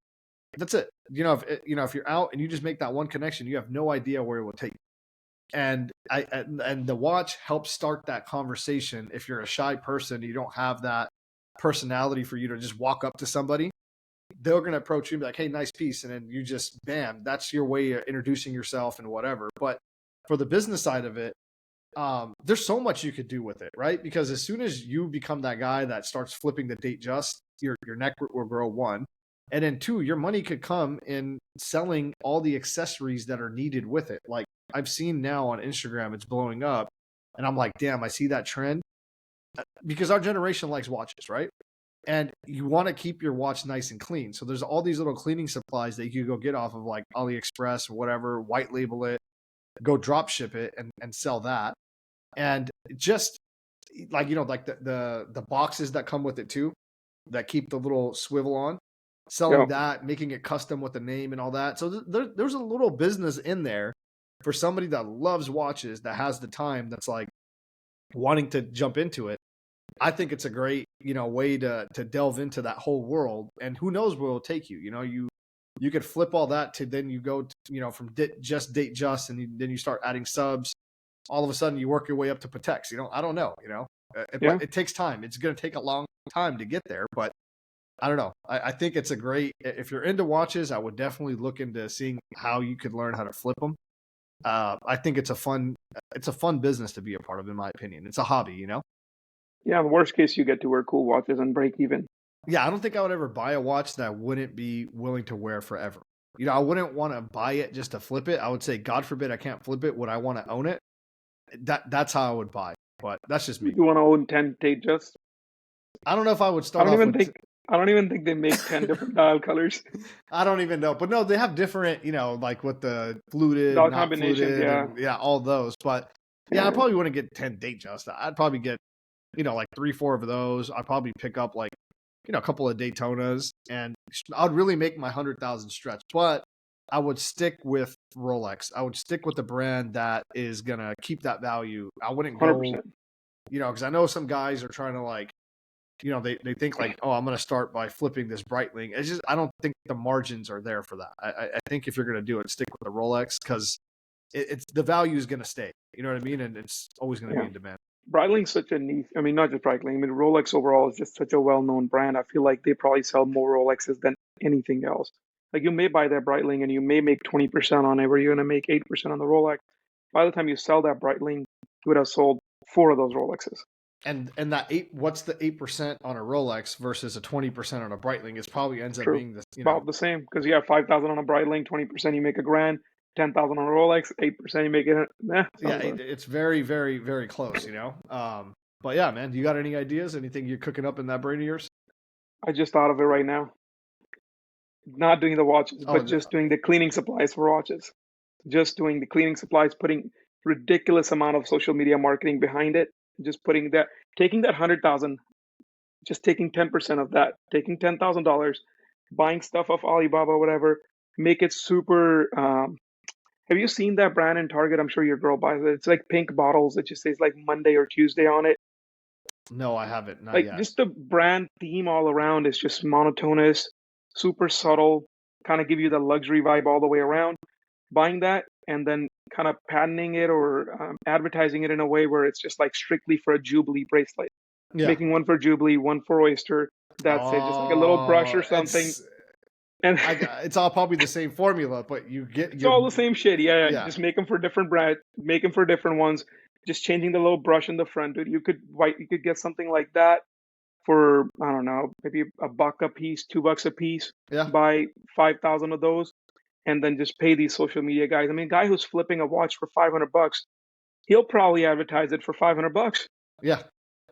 Speaker 1: That's it. If you're out and you just make that one connection, you have no idea where it will take you. And and the watch helps start that conversation. If you're a shy person, you don't have that personality for you to just walk up to somebody, they're going to approach you and be like, hey, nice piece. And then you just, bam, that's your way of introducing yourself and whatever. But for the business side of it, there's so much you could do with it, right? Because as soon as you become that guy that starts flipping the date just, your neck will grow, one. And then two, your money could come in selling all the accessories that are needed with it. Like I've seen now on Instagram, it's blowing up. And I'm like, damn, I see that trend. Because our generation likes watches, right? And you want to keep your watch nice and clean. So there's all these little cleaning supplies that you can go get off of like AliExpress or whatever, white label it, go drop ship it and sell that. And just like, like the boxes that come with it too, that keep the little swivel on, selling that, making it custom with the name and all that. So there's a little business in there for somebody that loves watches, that has the time, that's like wanting to jump into it. I think it's a great, way to delve into that whole world, and who knows where it'll take you. You could flip all that to, then you go, from date just, and then you start adding subs. All of a sudden you work your way up to Pateks. I don't know, it takes time. It's going to take a long time to get there, but I don't know. I think it's a great, if you're into watches, I would definitely look into seeing how you could learn how to flip them. I think it's a fun business to be a part of, in my opinion. It's a hobby,
Speaker 2: Yeah, the worst case, you get to wear cool watches and break even.
Speaker 1: Yeah, I don't think I would ever buy a watch that I wouldn't be willing to wear forever. I wouldn't want to buy it just to flip it. I would say, God forbid I can't flip it. Would I want to own it? That's how I would buy. But that's just me.
Speaker 2: You want to own 10 date just?
Speaker 1: I don't know if I would start off with...
Speaker 2: I don't even think they make 10 different dial colors.
Speaker 1: I don't even know. But no, they have different, like with the fluted,
Speaker 2: dial
Speaker 1: not fluted, and, all those. But yeah, I probably wouldn't get 10 date just. I'd probably get, like 3-4 of those. I'd probably pick up like, a couple of Daytonas, and I'd really make my 100,000 stretch. But I would stick with Rolex. I would stick with the brand that is going to keep that value. I wouldn't go,
Speaker 2: 100%.
Speaker 1: Because I know some guys are trying to like, they think like, oh, I'm going to start by flipping this Breitling. It's just, I don't think the margins are there for that. I think if you're going to do it, stick with the Rolex, because it's the value is going to stay. You know what I mean? And it's always going to be in demand.
Speaker 2: Breitling's such a niche. I mean, not just Breitling. I mean, Rolex overall is just such a well-known brand. I feel like they probably sell more Rolexes than anything else. Like you may buy that Breitling and you may make 20% on it, where you're gonna make 8% on the Rolex. By the time you sell that Breitling, you would have sold 4 of those Rolexes.
Speaker 1: And that what's the 8% on a Rolex versus a 20% on a Breitling? It probably ends up
Speaker 2: True.
Speaker 1: being
Speaker 2: It's about the same because you have 5,000 on a Breitling, 20% you make a grand, 10,000 on a Rolex, 8% you make it.
Speaker 1: Yeah, it's very, very, very close, But yeah, man, you got any ideas? Anything you're cooking up in that brain of yours?
Speaker 2: I just thought of it right now. Not doing the watches,
Speaker 1: Oh,
Speaker 2: but just doing the cleaning supplies for watches. Just doing the cleaning supplies, putting ridiculous amount of social media marketing behind it. Just putting that, taking that 100,000, just taking 10% of that, taking $10,000, buying stuff off Alibaba, whatever, make it super. Have you seen that brand in Target? I'm sure your girl buys it. It's like pink bottles. It just says like Monday or Tuesday on it.
Speaker 1: no, I haven't, not
Speaker 2: Like
Speaker 1: yet.
Speaker 2: just the brand theme all around is just monotonous, super subtle, kind of give you the luxury vibe all the way around. Buying that and then kind of patenting it or advertising it in a way where it's just like strictly for a Jubilee bracelet.
Speaker 1: Yeah.
Speaker 2: Making one for Jubilee, one for Oyster. That's it. Just like a little brush
Speaker 1: Oh,
Speaker 2: or something. And
Speaker 1: it's all probably the same formula, but
Speaker 2: it's all the same shit. Yeah,
Speaker 1: yeah,
Speaker 2: just make them for different brand, make them for different ones. Just changing the little brush in the front, dude. You could get something like that for I don't know, maybe a buck a piece, $2 a piece.
Speaker 1: yeah,
Speaker 2: Buy 5,000 of those, and then just pay these social media guys. I mean, a guy who's flipping a watch for $500, he'll probably advertise it for $500,
Speaker 1: yeah,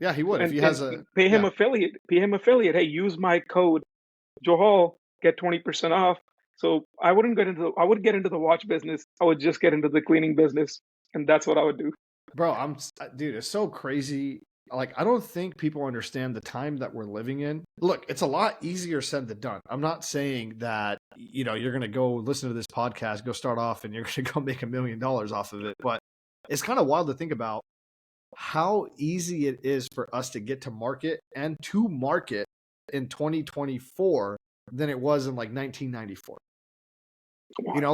Speaker 1: yeah. He would if he has
Speaker 2: and
Speaker 1: a
Speaker 2: pay him
Speaker 1: yeah.
Speaker 2: affiliate. Pay him affiliate. Hey, use my code Johal, get 20% off. So I wouldn't get into I would get into the watch business. I would just get into the cleaning business, and that's what I would do.
Speaker 1: Bro, dude, it's so crazy. Like, I don't think people understand the time that we're living in. Look, it's a lot easier said than done. I'm not saying that, you're going to go listen to this podcast, go start off, and you're going to go make $1 million off of it. But it's kind of wild to think about how easy it is for us to get to market and to market in 2024 than it was in like 1994.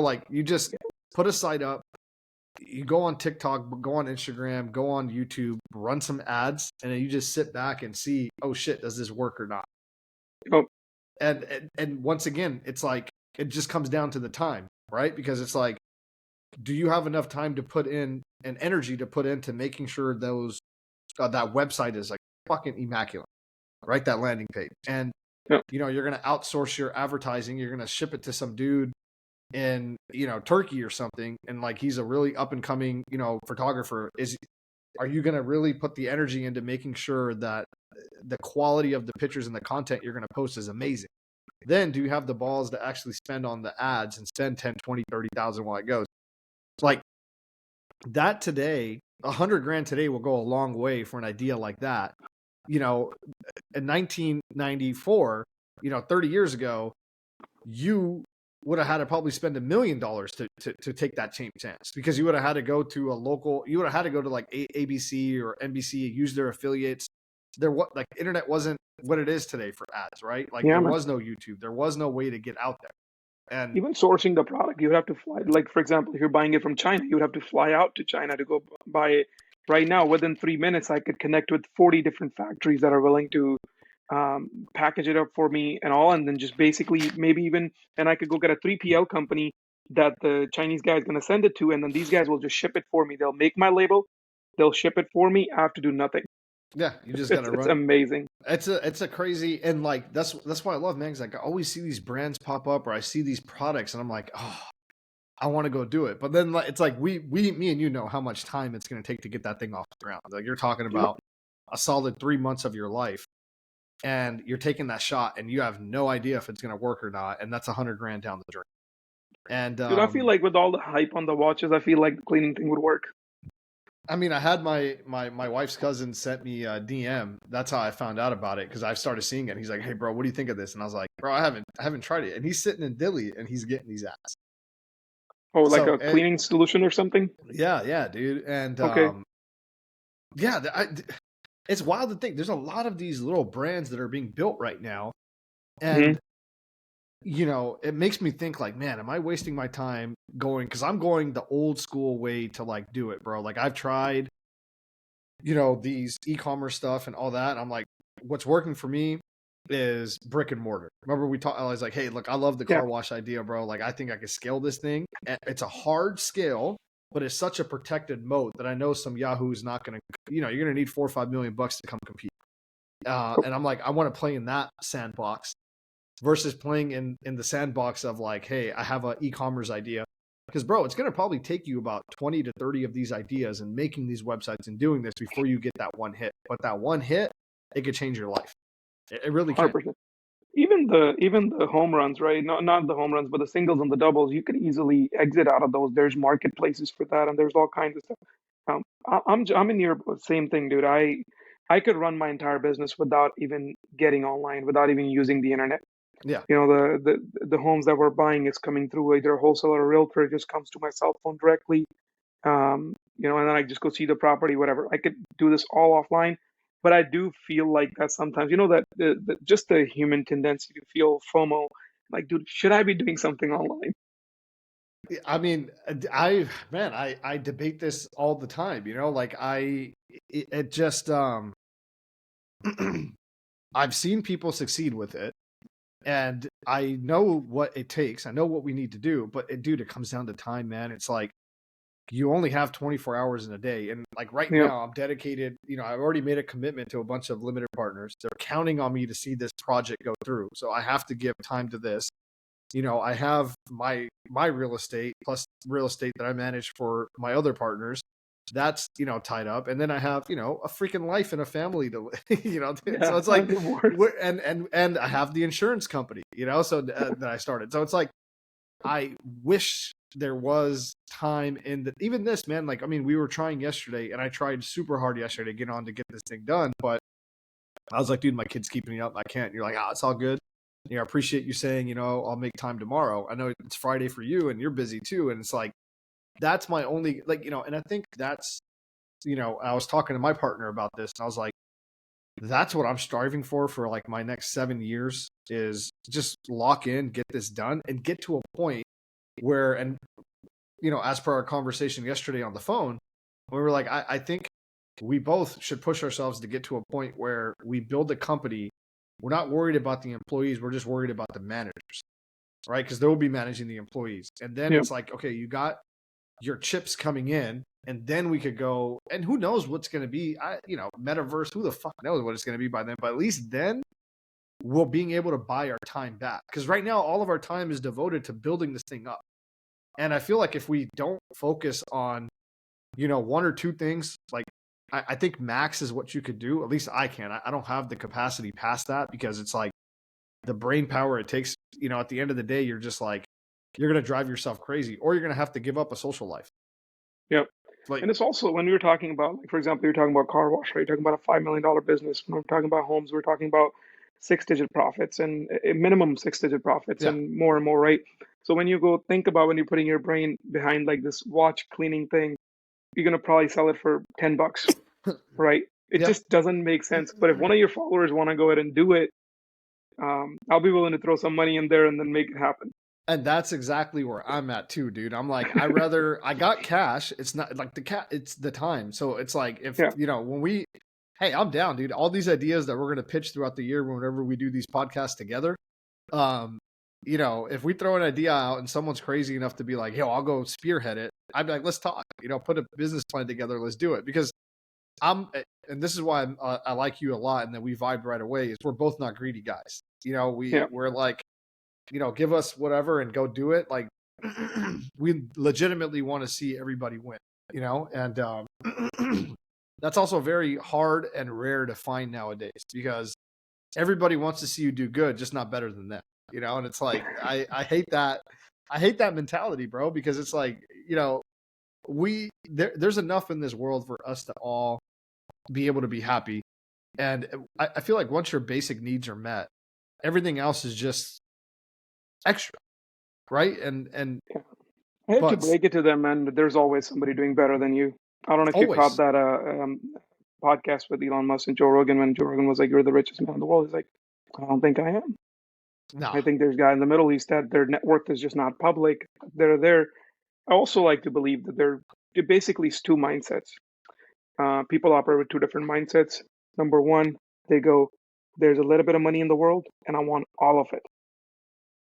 Speaker 1: Like you just put a site up, you go on TikTok, go on Instagram, go on YouTube, run some ads, and then you just sit back and see, oh shit, does this work or not?
Speaker 2: Oh,
Speaker 1: And once again, it's like it just comes down to the time, right? Because it's like, do you have enough time to put in and energy to put into making sure those that website is like fucking immaculate, right? That landing page, and
Speaker 2: yeah.
Speaker 1: you're gonna outsource your advertising, you're gonna ship it to some dude in Turkey or something, and like he's a really up and coming photographer. Are you going to really put the energy into making sure that the quality of the pictures and the content you're going to post is amazing? Then do you have the balls to actually spend on the ads and spend 10, 20, 30,000 while it goes? Like that today, 100 grand today will go a long way for an idea like that. In 1994, 30 years ago, you would have had to probably spend $1 million to take that same chance, because you would have had to go to you would have had to go to like ABC or NBC, use their affiliates. Like internet wasn't what it is today for ads, right? Like
Speaker 2: Yeah,
Speaker 1: there
Speaker 2: man.
Speaker 1: was no YouTube, there was no way to get out there. And
Speaker 2: Even sourcing the product, you would have to fly. Like for example, if you're buying it from China, you would have to fly out to China to go buy it. Right now, within 3 minutes, I could connect with 40 different factories that are willing to package it up for me and all, and then just basically maybe even, and I could go get a 3PL company that the Chinese guy is going to send it to, and then these guys will just ship it for me. They'll make my label, they'll ship it for me. I have to do nothing.
Speaker 1: yeah, you just got to
Speaker 2: It's
Speaker 1: run.
Speaker 2: amazing.
Speaker 1: It's a crazy, and like that's why I love, man, because like I always see these brands pop up, or I see these products and I'm like, oh, I want to go do it. But then like, it's like me and you know how much time it's going to take to get that thing off the ground. Like you're talking about a solid 3 months of your life, and you're taking that shot and you have no idea if it's going to work or not. And that's 100 grand down the drain. And,
Speaker 2: Dude, I feel like with all the hype on the watches, I feel like the cleaning thing would work.
Speaker 1: I mean, I had my wife's cousin sent me a DM. That's how I found out about it, because I started seeing it. He's like, "Hey, bro, what do you think of this?" And I was like, "Bro, I haven't tried it." And he's sitting in Dilly and he's getting these ads.
Speaker 2: Oh, like
Speaker 1: So
Speaker 2: a cleaning solution or something?
Speaker 1: yeah, dude. And
Speaker 2: Okay.
Speaker 1: yeah, it's wild to think there's a lot of these little brands that are being built right now, and it makes me think like, man, am I wasting my time going? Because I'm going the old school way to like do it, bro. Like I've tried, these e-commerce stuff and all that. And I'm like, what's working for me is brick and mortar. Remember we talked, I was like, hey, look, I love the
Speaker 2: Yeah,
Speaker 1: car wash idea, bro. Like, I think I could scale this thing. It's a hard scale, but it's such a protected moat that I know some Yahoo's not going to, you're going to need $4 or $5 million to come compete.
Speaker 2: cool.
Speaker 1: And I'm like, I want to play in that sandbox versus playing in the sandbox of like, hey, I have an e-commerce idea. Because, bro, it's going to probably take you about 20 to 30 of these ideas and making these websites and doing this before you get that one hit. But that one hit, it could change your life. It really can.
Speaker 2: 100%. Even the home runs, right? Not the home runs, but the singles and the doubles. You could easily exit out of those. There's marketplaces for that, and there's all kinds of stuff. I'm in your same thing, dude. I could run my entire business without even getting online, without even using the internet.
Speaker 1: Yeah.
Speaker 2: The homes that we're buying is coming through either a wholesaler or a realtor. It just comes to my cell phone directly. And then I just go see the property, whatever. I could do this all offline, but I do feel like that sometimes, that just the human tendency to feel FOMO, like, dude, should I be doing something online?
Speaker 1: I mean, I debate this all the time, like it just, I've seen people succeed with it and I know what it takes. I know what we need to do, but dude, it comes down to time, man. It's like, you only have 24 hours in a day. And like right
Speaker 2: Yeah,
Speaker 1: now I'm dedicated, I've already made a commitment to a bunch of limited partners. They're counting on me to see this project go through. So I have to give time to this. I have my real estate plus real estate that I manage for my other partners. That's tied up, and then I have a freaking life and a family to so
Speaker 2: yeah,
Speaker 1: it's like
Speaker 2: divorce.
Speaker 1: and I have the insurance company, so that I started. So it's like I wish there was time in the even this, man. Like, I mean, we were trying yesterday, and I tried super hard yesterday to get on to get this thing done, but I was like, dude, my kid's keeping me up. I can't. And you're like, it's all good. I appreciate you saying, I'll make time tomorrow. I know it's Friday for you and you're busy too. And it's like, that's my only, like, and I think that's, I was talking to my partner about this and I was like, that's what I'm striving for like my next 7 years is just lock in, get this done and get to a point where, and, as per our conversation yesterday on the phone, we were like, I think we both should push ourselves to get to a point where we build a company. We're not worried about the employees. We're just worried about the managers, right? Because they'll be managing the employees. And then
Speaker 2: Yeah,
Speaker 1: it's like, okay, you got your chips coming in, and then we could go, and who knows what's going to be, metaverse, who the fuck knows what it's going to be by then. But at least then we'll being able to buy our time back. Because right now, all of our time is devoted to building this thing up. And I feel like if we don't focus on, one or two things, like I think max is what you could do. At least I can. I don't have the capacity past that because it's like the brain power it takes, at the end of the day, you're just like, you're going to drive yourself crazy or you're going to have to give up a social life.
Speaker 2: yeah.
Speaker 1: Like,
Speaker 2: And it's also when we were talking about, like, for example, you're talking about car wash, right? You're talking about a $5 million business. When we're talking about homes, we're talking about six-digit profits and a minimum six-digit profits
Speaker 1: yeah,
Speaker 2: and more, right? So when you go think about when you're putting your brain behind like this watch cleaning thing, you're gonna probably sell it for $10, right? It
Speaker 1: yep.
Speaker 2: just doesn't make sense. But if one of your followers want to go ahead and do it, I'll be willing to throw some money in there and then make it happen.
Speaker 1: And that's exactly where I'm at too, dude. I'm like, I got cash. It's not like it's the time. So it's like, if,
Speaker 2: Yeah,
Speaker 1: hey, I'm down, dude. All these ideas that we're going to pitch throughout the year, whenever we do these podcasts together, um, if we throw an idea out and someone's crazy enough to be like, yo, I'll go spearhead it. I'd be like, let's talk, put a business plan together. Let's do it. Because and this is why I like you a lot. And that we vibe right away is we're both not greedy guys.
Speaker 2: yeah,
Speaker 1: We're like, give us whatever and go do it. Like, we legitimately want to see everybody win, and that's also very hard and rare to find nowadays because everybody wants to see you do good, just not better than them, and it's like, I hate that. I hate that mentality, bro, because it's like, there's enough in this world for us to all be able to be happy. And I feel like once your basic needs are met, everything else is just extra, right? And
Speaker 2: yeah. I hate to
Speaker 1: but
Speaker 2: break it to them, and there's always somebody doing better than you. I don't know if you caught
Speaker 1: always,
Speaker 2: that podcast with Elon Musk and Joe Rogan when Joe Rogan was like, "You're the richest man in the world." He's like, "I don't think I am.
Speaker 1: nah.
Speaker 2: I think there's a guy in the Middle East that their net worth is just not public. They're there." I also like to believe that they're basically two mindsets. People operate with two different mindsets. Number one, they go, there's a little bit of money in the world and I want all of it.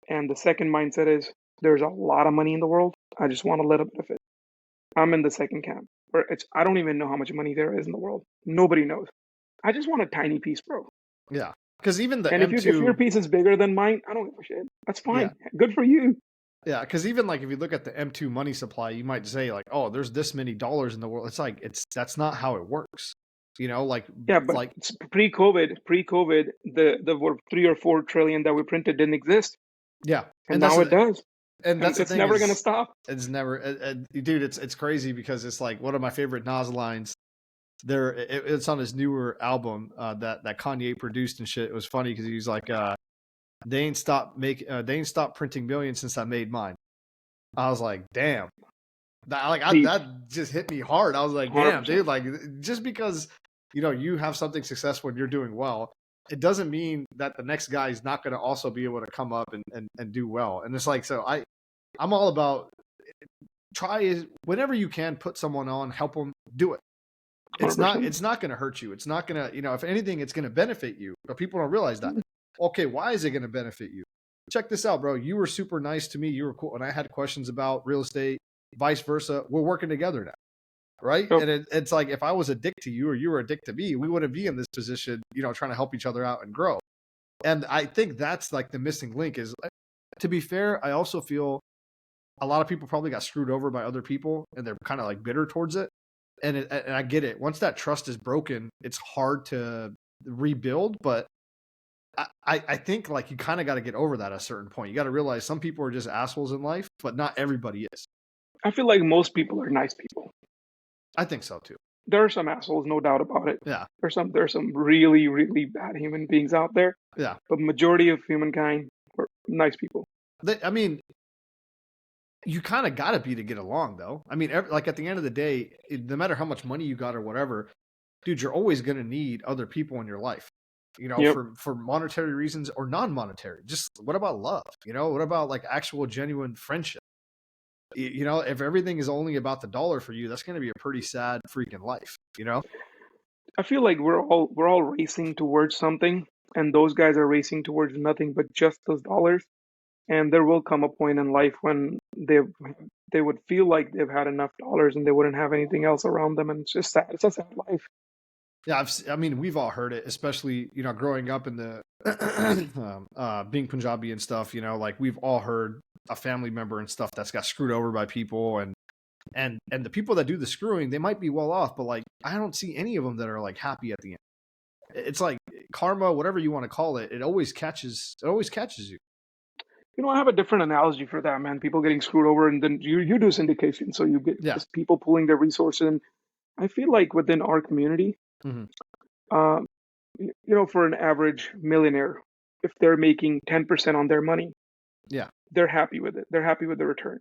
Speaker 2: And the second mindset is there's a lot of money in the world. I just want a little bit of it. I'm in the second camp where I don't even know how much money there is in the world. Nobody knows. I just want a tiny piece, bro.
Speaker 1: Yeah. Because even the
Speaker 2: And if your
Speaker 1: M2,
Speaker 2: piece is bigger than mine, I don't give a shit. That's
Speaker 1: yeah.
Speaker 2: fine. Good for you.
Speaker 1: Yeah, because even like if you look at the M2 money supply, you might say like, "Oh, there's this many dollars in the world." It's like that's not how it works. You know,
Speaker 2: Yeah, but
Speaker 1: like
Speaker 2: pre-COVID, the 3 or 4 trillion that we printed didn't exist,
Speaker 1: yeah,
Speaker 2: and now it does,
Speaker 1: and
Speaker 2: and
Speaker 1: that's the
Speaker 2: it's
Speaker 1: thing
Speaker 2: never gonna
Speaker 1: is
Speaker 2: stop.
Speaker 1: it's never, dude. It's crazy because it's like one of my favorite Nas lines. It's on his newer album that Kanye produced and shit. It was funny because he's like, they ain't stopped printing millions since I made mine. I was like, damn.
Speaker 2: Deep,
Speaker 1: That just hit me hard. I was like, damn,
Speaker 2: 100%.
Speaker 1: dude, like just because you have something successful and you're doing well, it doesn't mean that the next guy is not going to also be able to come up and do well. And it's like, so I'm all about whenever you can put someone on, help them do it. It's
Speaker 2: 100%.
Speaker 1: not going to hurt you. It's not going to, if anything, it's going to benefit you. But people don't realize that. Okay, why is it going to benefit you? Check this out, bro. You were super nice to me. You were cool. And I had questions about real estate, vice versa. We're working together now. Right.
Speaker 2: Yep.
Speaker 1: And it's like, if I was a dick to you or you were a dick to me, we wouldn't be in this position, trying to help each other out and grow. And I think that's like the missing link is, to be fair, I also feel a lot of people probably got screwed over by other people and they're kind of like bitter towards it. And I get it. Once that trust is broken, it's hard to rebuild. But I think like you kind of got to get over that at a certain point. You got to realize some people are just assholes in life, but not everybody is.
Speaker 2: I feel like most people are nice people.
Speaker 1: I think so too.
Speaker 2: There are some assholes, no doubt about it.
Speaker 1: Yeah.
Speaker 2: There's some really, really bad human beings out there.
Speaker 1: Yeah.
Speaker 2: But majority of humankind are nice people.
Speaker 1: I mean, you kind of got to be to get along, though. I mean, like at the end of the day, no matter how much money you got or whatever, dude, you're always going to need other people in your life,
Speaker 2: Yep.
Speaker 1: for monetary reasons or non-monetary. Just what about love? What about like actual genuine friendship? If everything is only about the dollar for you, that's going to be a pretty sad freaking life,
Speaker 2: I feel like we're all racing towards something, and those guys are racing towards nothing but just those dollars. And there will come a point in life when they would feel like they've had enough dollars and they wouldn't have anything else around them, and it's just sad. It's a sad life.
Speaker 1: Yeah, I mean, we've all heard it, especially growing up in the being Punjabi and stuff. Like we've all heard a family member and stuff that's got screwed over by people, and the people that do the screwing, they might be well off, but like I don't see any of them that are like happy at the end. It's like karma, whatever you want to call it. It always catches you.
Speaker 2: I have a different analogy for that, man. People getting screwed over, and then you do syndication, so you get just people pulling their resources. And I feel like within our community,
Speaker 1: mm-hmm.
Speaker 2: For an average millionaire, if they're making 10% on their money, they're happy with it. They're happy with the return.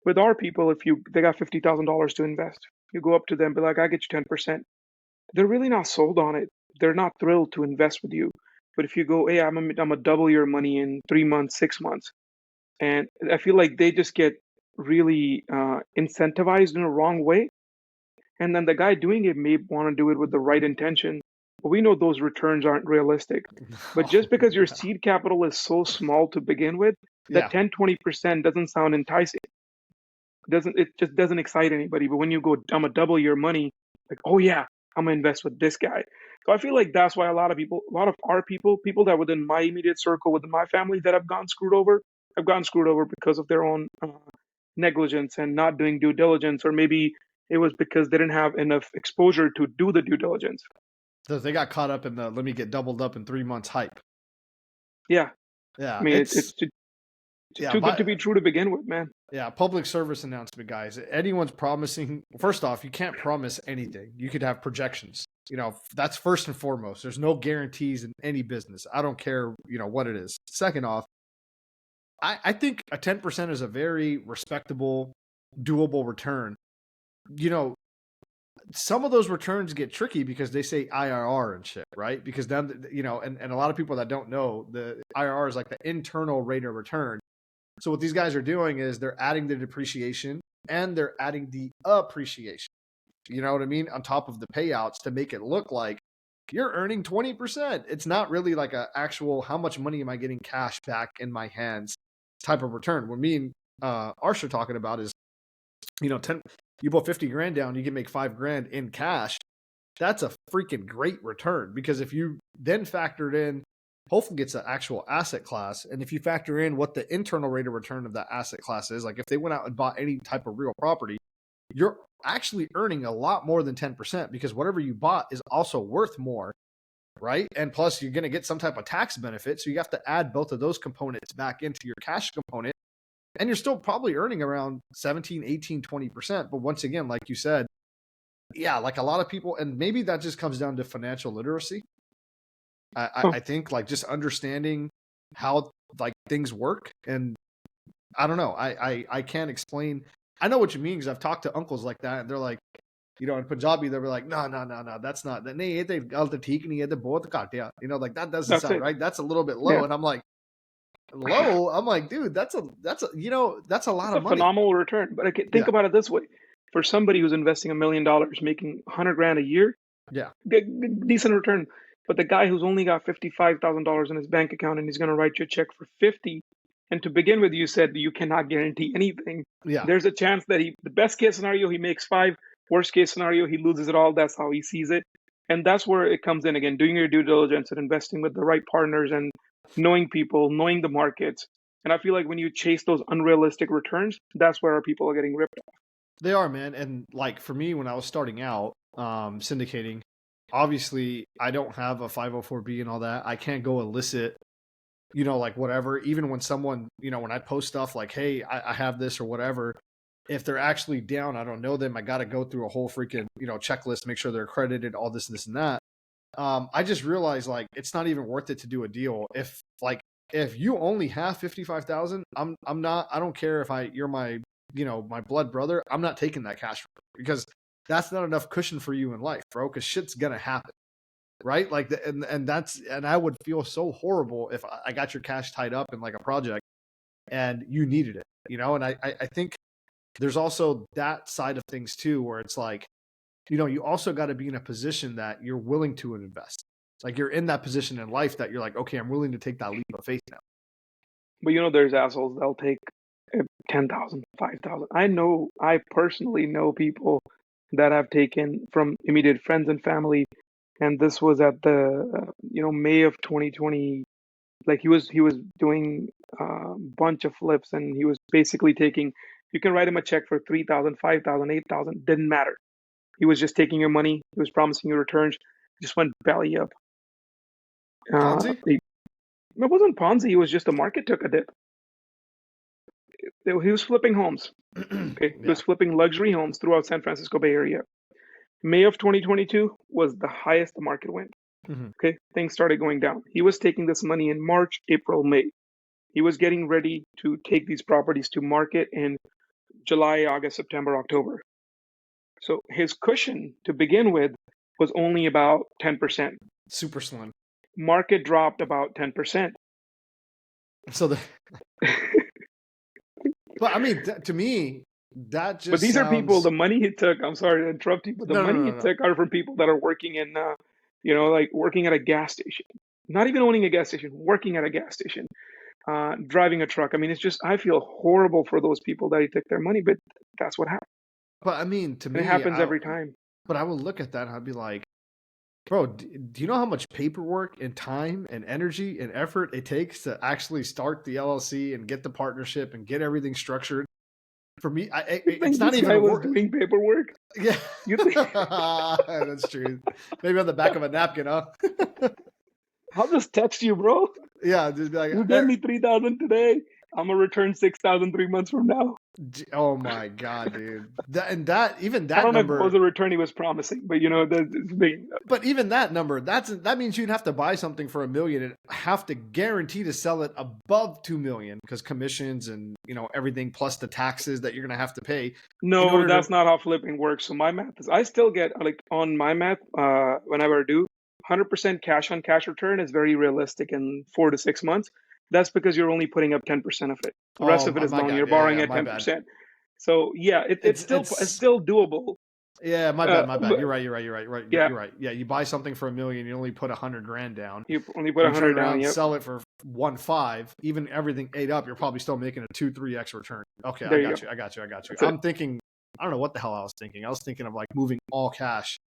Speaker 2: With our people, they got $50,000 to invest, you go up to them, be like, I get you 10%. They're really not sold on it. They're not thrilled to invest with you. But if you go, hey, I'm gonna double your money in 3 months, 6 months, and I feel like they just get really incentivized in a wrong way. And then the guy doing it may want to do it with the right intention, but we know those returns aren't realistic. But just because your seed capital is so small to begin with, that 10-20% doesn't sound enticing. It just doesn't excite anybody. But when you go, I'm gonna double your money, like, oh yeah, I'm gonna invest with this guy. So I feel like that's why a lot of our people that within my immediate circle, within my family, that have gotten screwed over, because of their own negligence and not doing due diligence, or maybe it was because they didn't have enough exposure to do the due diligence.
Speaker 1: So they got caught up in the let me get doubled up in 3 months hype.
Speaker 2: Yeah.
Speaker 1: Yeah.
Speaker 2: I mean, it's too good to be true to begin with, man.
Speaker 1: Yeah, public service announcement, guys. Anyone's promising, first off, you can't promise anything. You could have projections. That's first and foremost. There's no guarantees in any business. I don't care, what it is. Second off, I think a 10% is a very respectable, doable return. Some of those returns get tricky because they say IRR and shit, right? Because then, and a lot of people that don't know, the IRR is like the internal rate of return. So what these guys are doing is they're adding the depreciation and they're adding the appreciation. You know what I mean? On top of the payouts to make it look like, you're earning 20%. It's not really like a actual how much money am I getting cash back in my hands type of return. What me and Arsh are talking about is, 10, you put 50 grand down, you can make 5 grand in cash. That's a freaking great return, because if you then factored in, hopefully gets an actual asset class, and if you factor in what the internal rate of return of that asset class is, like if they went out and bought any type of real property, you're actually earning a lot more than 10%, because whatever you bought is also worth more, right? And plus you're going to get some type of tax benefit. So you have to add both of those components back into your cash component, and you're still probably earning around 17, 18, 20%. But once again, like you said, yeah, like a lot of people, and maybe that just comes down to financial literacy. I think like just understanding how like things work. And I don't know. I can't explain. I know what you mean, because I've talked to uncles like that, and they're like, in Punjabi, they were like, no, that's not. Like that doesn't
Speaker 2: That's
Speaker 1: sound
Speaker 2: it.
Speaker 1: right. That's a little bit low.
Speaker 2: Yeah.
Speaker 1: And I'm like, low? I'm like, dude, that's a that's a lot
Speaker 2: It's
Speaker 1: of
Speaker 2: a
Speaker 1: money.
Speaker 2: phenomenal return. But think
Speaker 1: Yeah.
Speaker 2: about it this way. For somebody who's investing $1 million, making 100 grand a year,
Speaker 1: Yeah.
Speaker 2: decent return. But the guy who's only got $55,000 in his bank account and he's going to write you a check for 50, and to begin with, you said you cannot guarantee anything.
Speaker 1: Yeah.
Speaker 2: There's a chance that the best case scenario, he makes 5. Worst case scenario, he loses it all. That's how he sees it. And that's where it comes in again, doing your due diligence and investing with the right partners and knowing people, knowing the markets. And I feel like when you chase those unrealistic returns, that's where our people are getting ripped off.
Speaker 1: They are, man. And like for me, when I was starting out, syndicating, obviously I don't have a 504B and all that. I can't go elicit, like whatever. Even when someone, when I post stuff like, hey, I have this or whatever, if they're actually down, I don't know them, I got to go through a whole freaking, checklist, make sure they're accredited, all this and that. I just realized like it's not even worth it to do a deal. If you only have 55,000, I don't care if you're my, my blood brother, I'm not taking that cash because that's not enough cushion for you in life, bro. Because shit's gonna happen, right? Like, and I would feel so horrible if I got your cash tied up in like a project and you needed it, And I think there's also that side of things too, where it's like, you also got to be in a position that you're willing to invest. Like you're in that position in life that you're like, okay, I'm willing to take that leap of faith now.
Speaker 2: But there's assholes, they'll take 10,000, 5,000. I personally know people that have taken from immediate friends and family, and this was at the May of 2020. Like he was doing a bunch of flips, and he was basically taking. You can write him a check for 3,000, 5,000, 8,000. Didn't matter. He was just taking your money. He was promising you returns. Just went belly up.
Speaker 1: Ponzi?
Speaker 2: It wasn't Ponzi. It was just the market took a dip. He was flipping homes. Okay, he was flipping luxury homes throughout San Francisco Bay Area. May of 2022 was the highest the market went. Okay, things started going down. He was taking this money in March, April, May. He was getting ready to take these properties to market in July, August, September, October. So his cushion to begin with was only about 10%.
Speaker 1: Super slim.
Speaker 2: Market dropped about 10%.
Speaker 1: So but I mean, to me, that just.
Speaker 2: But these are people. The money he took. I'm sorry to interrupt you, but the money he took are from people that are working in, like working at a gas station. Not even owning a gas station, working at a gas station, driving a truck. I mean, it's just I feel horrible for those people that he took their money, but that's what happened.
Speaker 1: But I mean, to me,
Speaker 2: it happens every time.
Speaker 1: But I would look at that and I'd be like, bro, do you know how much paperwork and time and energy and effort it takes to actually start the LLC and get the partnership and get everything structured? For me, it's not even.
Speaker 2: I was doing paperwork.
Speaker 1: Yeah,
Speaker 2: you think?
Speaker 1: That's true. Maybe on the back of a napkin, huh?
Speaker 2: I'll just text you, bro.
Speaker 1: Yeah, just be like,
Speaker 2: you gave me 3,000 today. I'm gonna return 6,000 3 months from now.
Speaker 1: Oh my god, dude! That number.
Speaker 2: I don't know if it was a return he was promising, but
Speaker 1: But even that number, that means you'd have to buy something for $1 million and have to guarantee to sell it above $2 million because commissions and everything plus the taxes that you're gonna have to pay.
Speaker 2: No, that's not how flipping works. So my math is, I still get on my math whenever I do 100% cash on cash return is very realistic in 4 to 6 months. That's because you're only putting up 10% of it. The rest of it is loan. You're borrowing at 10%. So yeah, it's still doable.
Speaker 1: Yeah, my bad, my bad.
Speaker 2: But
Speaker 1: You're right.
Speaker 2: yeah,
Speaker 1: You're right. Yeah, you buy something for $1 million, you only put 100 grand down.
Speaker 2: you only put
Speaker 1: You turn
Speaker 2: 100 down.
Speaker 1: around,
Speaker 2: Yep.
Speaker 1: sell it for 1.5, even everything ate up, you're probably still making a 2-3x return. Okay, I
Speaker 2: There you
Speaker 1: got
Speaker 2: go.
Speaker 1: you. I got you. I got you.
Speaker 2: That's it.
Speaker 1: I'm thinking, I don't know what the hell I was thinking. I was thinking of like moving all cash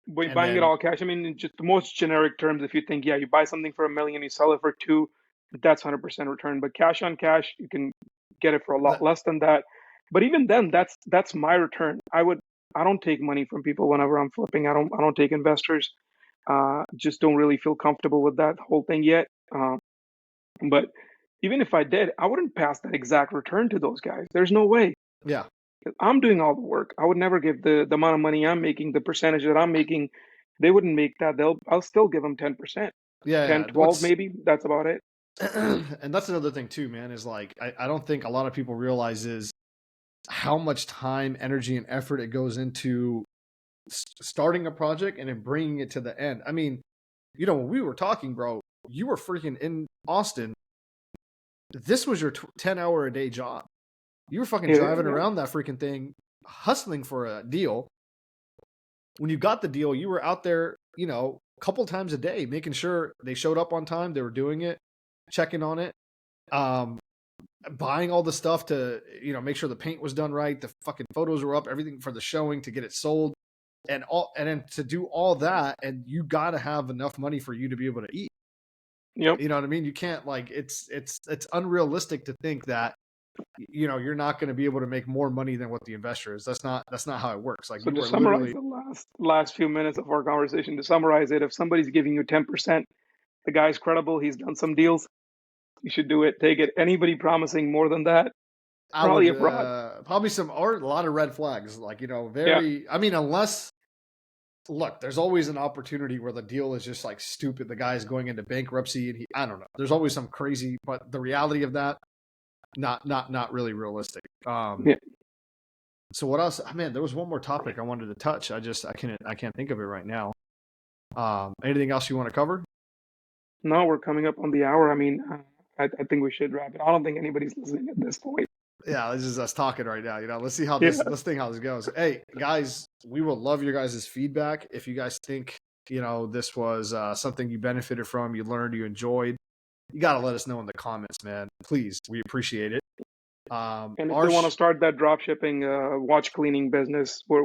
Speaker 2: But
Speaker 1: and
Speaker 2: buying it
Speaker 1: then
Speaker 2: all cash, I mean, in just the most generic terms, if you think, yeah, you buy something for 1 million, you sell it for two, that's 100% return. But cash on cash, you can get it for a lot
Speaker 1: the,
Speaker 2: less than that. But even then, that's my return. I don't take money from people whenever I'm flipping. I don't take investors. Just don't really feel comfortable with that whole thing yet. But even if I did, I wouldn't pass that exact return to those guys. There's no way.
Speaker 1: yeah,
Speaker 2: I'm doing all the work. I would never give the amount of money I'm making, the percentage that I'm making. They wouldn't make that. I'll still give them 10%,
Speaker 1: yeah,
Speaker 2: 10,
Speaker 1: yeah.
Speaker 2: 12 maybe. That's about it.
Speaker 1: And that's another thing too, man, is like I don't think a lot of people realize is how much time, energy, and effort it goes into starting a project and then bringing it to the end. I mean, when we were talking, bro, you were freaking in Austin. This was your 10-hour a day job. You were fucking
Speaker 2: Yeah,
Speaker 1: driving
Speaker 2: yeah.
Speaker 1: around that freaking thing, hustling for a deal. When you got the deal, you were out there, a couple times a day, making sure they showed up on time, they were doing it, checking on it, um, buying all the stuff to, make sure the paint was done right, the fucking photos were up, everything for the showing to get it sold, and then to do all that, and you got to have enough money for you to be able to eat.
Speaker 2: Yep.
Speaker 1: You know what I mean? You can't it's unrealistic to think that you're not going to be able to make more money than what the investor is. That's not how it works. Like
Speaker 2: So
Speaker 1: you
Speaker 2: to
Speaker 1: are
Speaker 2: summarize
Speaker 1: literally.
Speaker 2: the last few minutes of our conversation, to summarize it, if somebody's giving you 10%, the guy's credible. He's done some deals. You should do it. Take it. Anybody promising more than that,
Speaker 1: I
Speaker 2: probably
Speaker 1: would
Speaker 2: a fraud.
Speaker 1: probably or a lot of red flags. Like
Speaker 2: Yeah.
Speaker 1: very. I mean, unless look, there's always an opportunity where the deal is just like stupid. The guy's going into bankruptcy, and I don't know. There's always some crazy, but the reality of that, not really realistic.
Speaker 2: Yeah.
Speaker 1: So what else? Man, there was one more topic I wanted to touch. I can't think of it right now. Anything else you want to cover?
Speaker 2: No, we're coming up on the hour. I mean, I think we should wrap it. I don't think anybody's listening at this point.
Speaker 1: Yeah, this is us talking right now. Let's see how
Speaker 2: Yeah.
Speaker 1: let's think how this goes. Hey, guys, we will love your guys' feedback. If you guys think, this was something you benefited from, you learned, you enjoyed, you got to let us know in the comments, man. Please, we appreciate it.
Speaker 2: And if they
Speaker 1: Arsh,
Speaker 2: want to start that drop shipping watch cleaning business, where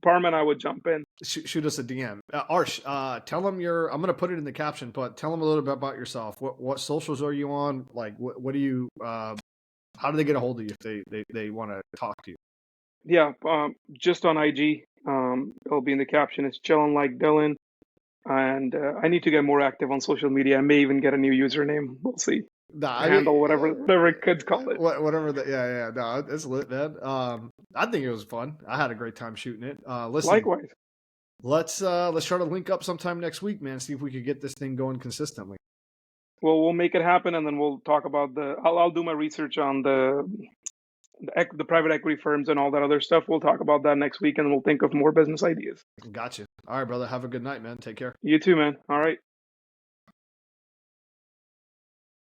Speaker 2: Parma and I would jump in.
Speaker 1: shoot us a DM. Arsh, tell them I'm going to put it in the caption, but tell them a little bit about yourself. What socials are you on? Like, what do you, how do they get a hold of you if they want to talk to you?
Speaker 2: Yeah, just on IG. It'll be in the caption. It's chillin' like Dylan. And I need to get more active on social media. I may even get a new username. We'll see.
Speaker 1: Nah, I mean,
Speaker 2: Handle, whatever kids call it.
Speaker 1: whatever yeah. No, it's lit, man. I think it was fun. I had a great time shooting it. Listen,
Speaker 2: Likewise.
Speaker 1: let's try to link up sometime next week, man. See if we could get this thing going consistently.
Speaker 2: Well, we'll make it happen, and then we'll talk about I'll do my research on the private equity firms and all that other stuff. We'll talk about that next week, and we'll think of more business ideas.
Speaker 1: Gotcha. All right, brother. Have a good night, man. Take care.
Speaker 2: You too, man. All right.